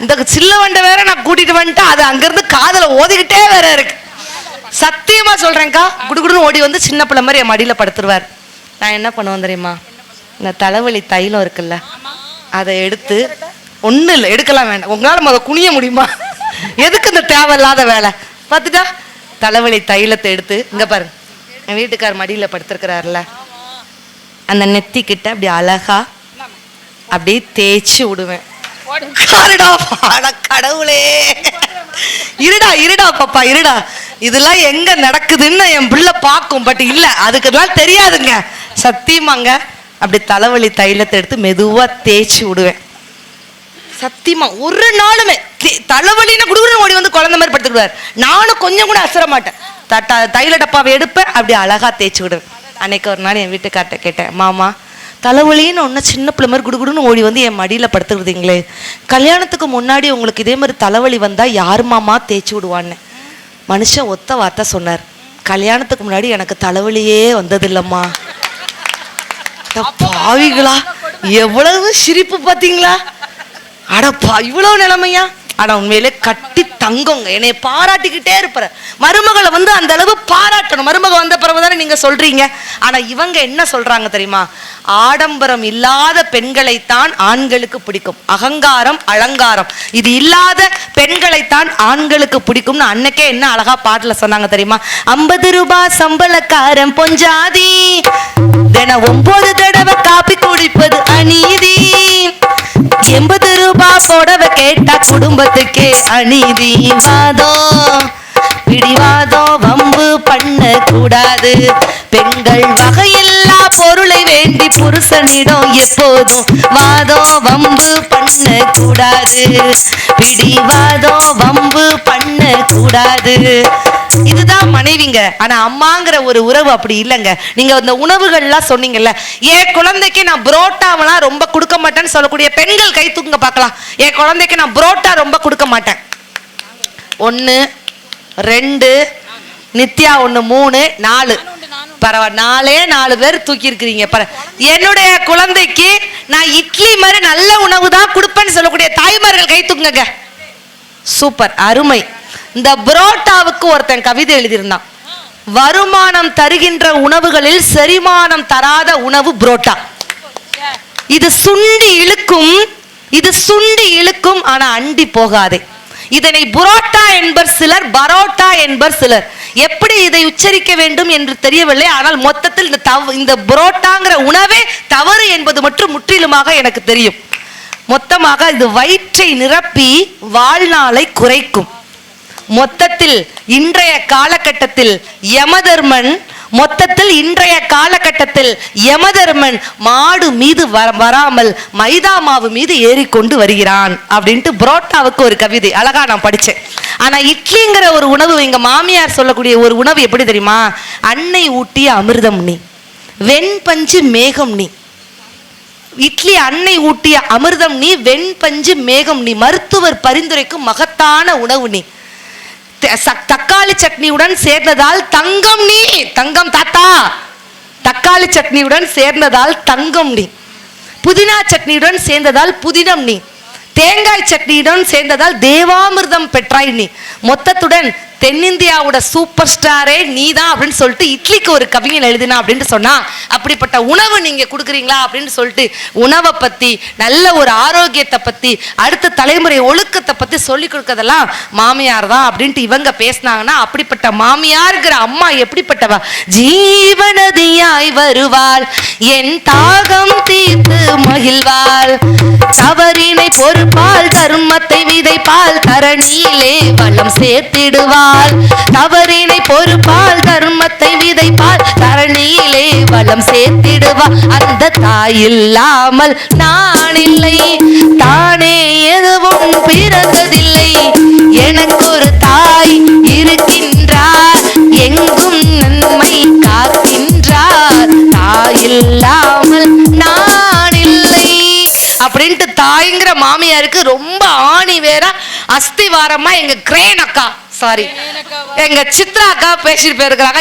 S1: இந்த சில்ல வண்டை வேற நான் கூட்டிட்டு வந்துட்டேன், அது அங்கிருந்து காதல ஓதிக்கிட்டே வேற இருக்கு. சத்தியமா சொல்றேன்க்கா, குடுகுடுன்னு ஓடி வந்து சின்ன பிள்ளை மாதிரி என் மடியில படுத்துருவார். நான் என்ன பண்ணுவேன் தெரியுமா? இந்த தலைவலி தைலம் இருக்குல்ல, அதை எடுத்து, ஒன்றும் இல்லை எடுக்கலாம் வேண்டாம், உங்களால் முத குனிய முடியுமா? எதுக்கு இந்த தேவையில்லாத வேலை? பார்த்துட்டா தலைவலி தைலத்தை எடுத்து இங்க பாருங்க, என் வீட்டுக்கார் மடியில் படுத்திருக்கிறாருல, அந்த நெத்தி கிட்ட அப்படி அழகா அப்படியே தேய்ச்சி விடுவேன். கடவுளே, இருடா இருடா பாப்பா இருடா, இதெல்லாம் எங்க நடக்குதுன்னு என் பிள்ளை பார்க்கும், பட் இல்ல அதுக்கெல்லாம் தெரியாதுங்க. சத்தியமாங்க அப்படி தலைவலி தைலத்தை எடுத்து மெதுவா தேய்ச்சி விடுவேன். சத்தியமா ஒரு நாளுமே தலைவலின்னு குடுகுடுன்னு ஓடி வந்து குழந்தை மாதிரி படுத்துக்கிடுவார். நானும் கொஞ்சம் கூட அசர மாட்டேன், தைல டப்பாவை எடுப்பேன், அப்படி அழகா தேய்ச்சி விடுவேன். அன்னைக்கு ஒரு நாள் என் வீட்டுக்கார்ட்ட கேட்டேன், மாமா தலைவலின்னு ஒன்று சின்ன பிள்ளை மாதிரி குடுகுடுன்னு ஓடி வந்து என் மடியில் படுத்துக்கிடுதீங்களே, கல்யாணத்துக்கு முன்னாடி உங்களுக்கு இதே மாதிரி தலைவலி வந்தால் யார் மாமா தேய்ச்சி விடுவான்னு. மனுஷன் ஒத்த வார்த்தை சொன்னார், கல்யாணத்துக்கு முன்னாடி எனக்கு தலைவலியே வந்ததில்லம்மா. பாவிகளா, எவ்வளவு சிரிப்பு பார்த்தீங்களா? அடப்பா இவ்வளவு நிலைமையா? ஆனா உண்மையிலே கட்டி தங்கங்க, என்னை பாராட்டிக்கிட்டே இருப்பார். மருமகளை வந்து அந்த அளவு பாராட்டணும். மருமக வந்த பிறகுதானே நீங்க சொல்றீங்க. ஆனா இவங்க என்ன சொல்றாங்க தெரியுமா? ஆடம்பரம் இல்லாத பெண்களைத்தான் ஆண்களுக்கு பிடிக்கும், அகங்காரம் அலங்காரம் இது இல்லாத பெண்களைத்தான் ஆண்களுக்கு பிடிக்கும்னு அன்னைக்கே என்ன அழகா பாட்டுல சொன்னாங்க தெரியுமா? 50 ரூபாய் சம்பளக்காரன் பொஞ்சாதி, தினம் 9 தடவை காப்பி குடிப்பது அநீதி, 80 ரூபாய் போடவை கேட்டா குடும்பத்துக்கே அநீதி. வாதம் பிடிவாதம் வம்பு பண்ண கூடாது, பெண்கள் வகையில்லா பொருளை வேண்டி புருஷனிடம் எப்போதும் வாதம் வம்பு பண்ண கூடாது, பிடிவாதம் வம்பு பண்ண கூடாது. இதுதான் மனைவிங்க. ஆனா அம்மாங்கிற ஒரு உறவு அப்படி இல்லைங்க. நீங்க அந்த உணவுகள்லாம் சொன்னீங்கல்ல, என் குழந்தைக்கு நான் புரோட்டாவெல்லாம் ரொம்ப கொடுக்க மாட்டேன்னு சொல்லக்கூடிய பெண்கள் கை தூக்குங்க பார்க்கலாம். என் குழந்தைக்கு நான் புரோட்டா ரொம்ப கொடுக்க மாட்டேன். 1 2 நித்யா 1 3 4 பரவாயில்ல, 4 பேர் தூக்கி இருக்கிறீங்க. என்னுடைய குழந்தைக்கு நான் இட்லி மாதிரி நல்ல உணவு தான் கொடுப்பேன்னு சொல்லக்கூடிய தாய்மார்கள் கை தூக்குங்க. சூப்பர், அருமை. இந்த புரோட்டாவுக்கு ஒருத்தன் கவிதை எழுதியிருந்தான், வருமானம் தருகின்ற உணவுகளில் செரிமானம் தராத உணவு புரோட்டா. இது சுண்டி இழுக்கும், இது சுண்டி இழுக்கும், ஆனா அண்டி போகாதே. இதனை புரோட்டா என்பர் சிலர், பரோட்டா என்பர் சிலர். எப்படி இதை உச்சரிக்க வேண்டும் என்று தெரியவில்லை. ஆனால் மொத்தத்தில் இந்த புரோட்டாங்கிற உணவே தவறு என்பது மட்டும் முற்றிலுமாக எனக்கு தெரியும். மொத்தமாக இது வயிற்றை நிரப்பி வாழ்நாளை குறைக்கும். மொத்தத்தில் இன்றைய காலகட்டத்தில் யமதர்மன் மாடு மீது வராமல் மைதா மாவு மீது ஏறிக்கொண்டு வருகிறான் அப்படின்ட்டு புரோட்டாவுக்கு ஒரு கவிதை அழகா நான் படிச்சேன். ஆனா இட்லிங்கிற ஒரு உணவு எங்க மாமியார் சொல்லக்கூடிய ஒரு உணவு எப்படி தெரியுமா? அன்னை ஊட்டிய அமிர்தம் நீ, வெண்பஞ்சு மேகம் நீ. இட்லி அன்னை ஊட்டிய அமிர்தம் நீ, வெண்பஞ்சு மேகம் நீ, மருத்துவர் பரிந்துரைக்கும் மகத்தான உணவு நீ. தக்காளி சட்னியுடன் சேர்ந்ததால் தங்கம் நீ, தங்கம் தாத்தா. தக்காளி சட்னியுடன் சேர்ந்ததால் தங்கம் நீ, புதினா சட்னியுடன் சேர்ந்ததால் புதினம் நீ, தேங்காய் சட்னியுடன் சேர்ந்ததால் தேவாமிர்தம் பெற்றாய் நீ. மொத்தத்துடன் தென்னிந்தியாவோட சூப்பர் ஸ்டாரே நீதான் அப்படின்னு சொல்லிட்டு இட்லிக்கு ஒரு கவிஞன் எழுதினா அப்படின்னு சொன்னா, அப்படிப்பட்ட உணவு நீங்க கொடுக்குறீங்களா அப்படின்னு சொல்லிட்டு உணவை பத்தி, நல்ல ஒரு ஆரோக்கியத்தை பத்தி, அடுத்த தலைமுறை ஒழுக்கத்தை பத்தி சொல்லி கொடுக்கறதெல்லாம் மாமியார் தான் அப்படின்ட்டு இவங்க பேசினாங்கன்னா, அப்படிப்பட்ட மாமியார்ங்கிற அம்மா எப்படிப்பட்டவா? ஜீவநதியாய் வருவாள், என் தாகம் தீர்த்து மகிழ்வாள், தவறினை பொறுப்பால், தர்மத்தை விதைப்பால், தரணியிலே வளம் சேர்த்திடுவாள். தவறினை பொறுப்பால், தர்மத்தை விதைப்பால், தரணியிலே வளம் சேர்த்திடுவாள். அந்த தாய் இல்லாமல் நான் இல்லை, தானே எதுவும் பிறந்ததில்லை, எனக்கு ஒரு தாய் இருக்கின்றார், எங்கும் நன்மை காக்கின்றார், தாய் இல்லாமல் நான் இல்லை அப்படின்ட்டு தாய்ங்கிற மாமியாருக்கு ரொம்ப ஆணி வேற அஸ்திவாரமா எங்க கிரேன் அக்கா, சாரி எங்க சித்ரா அக்கா பேசிட்டு போயிருக்கிறாங்க.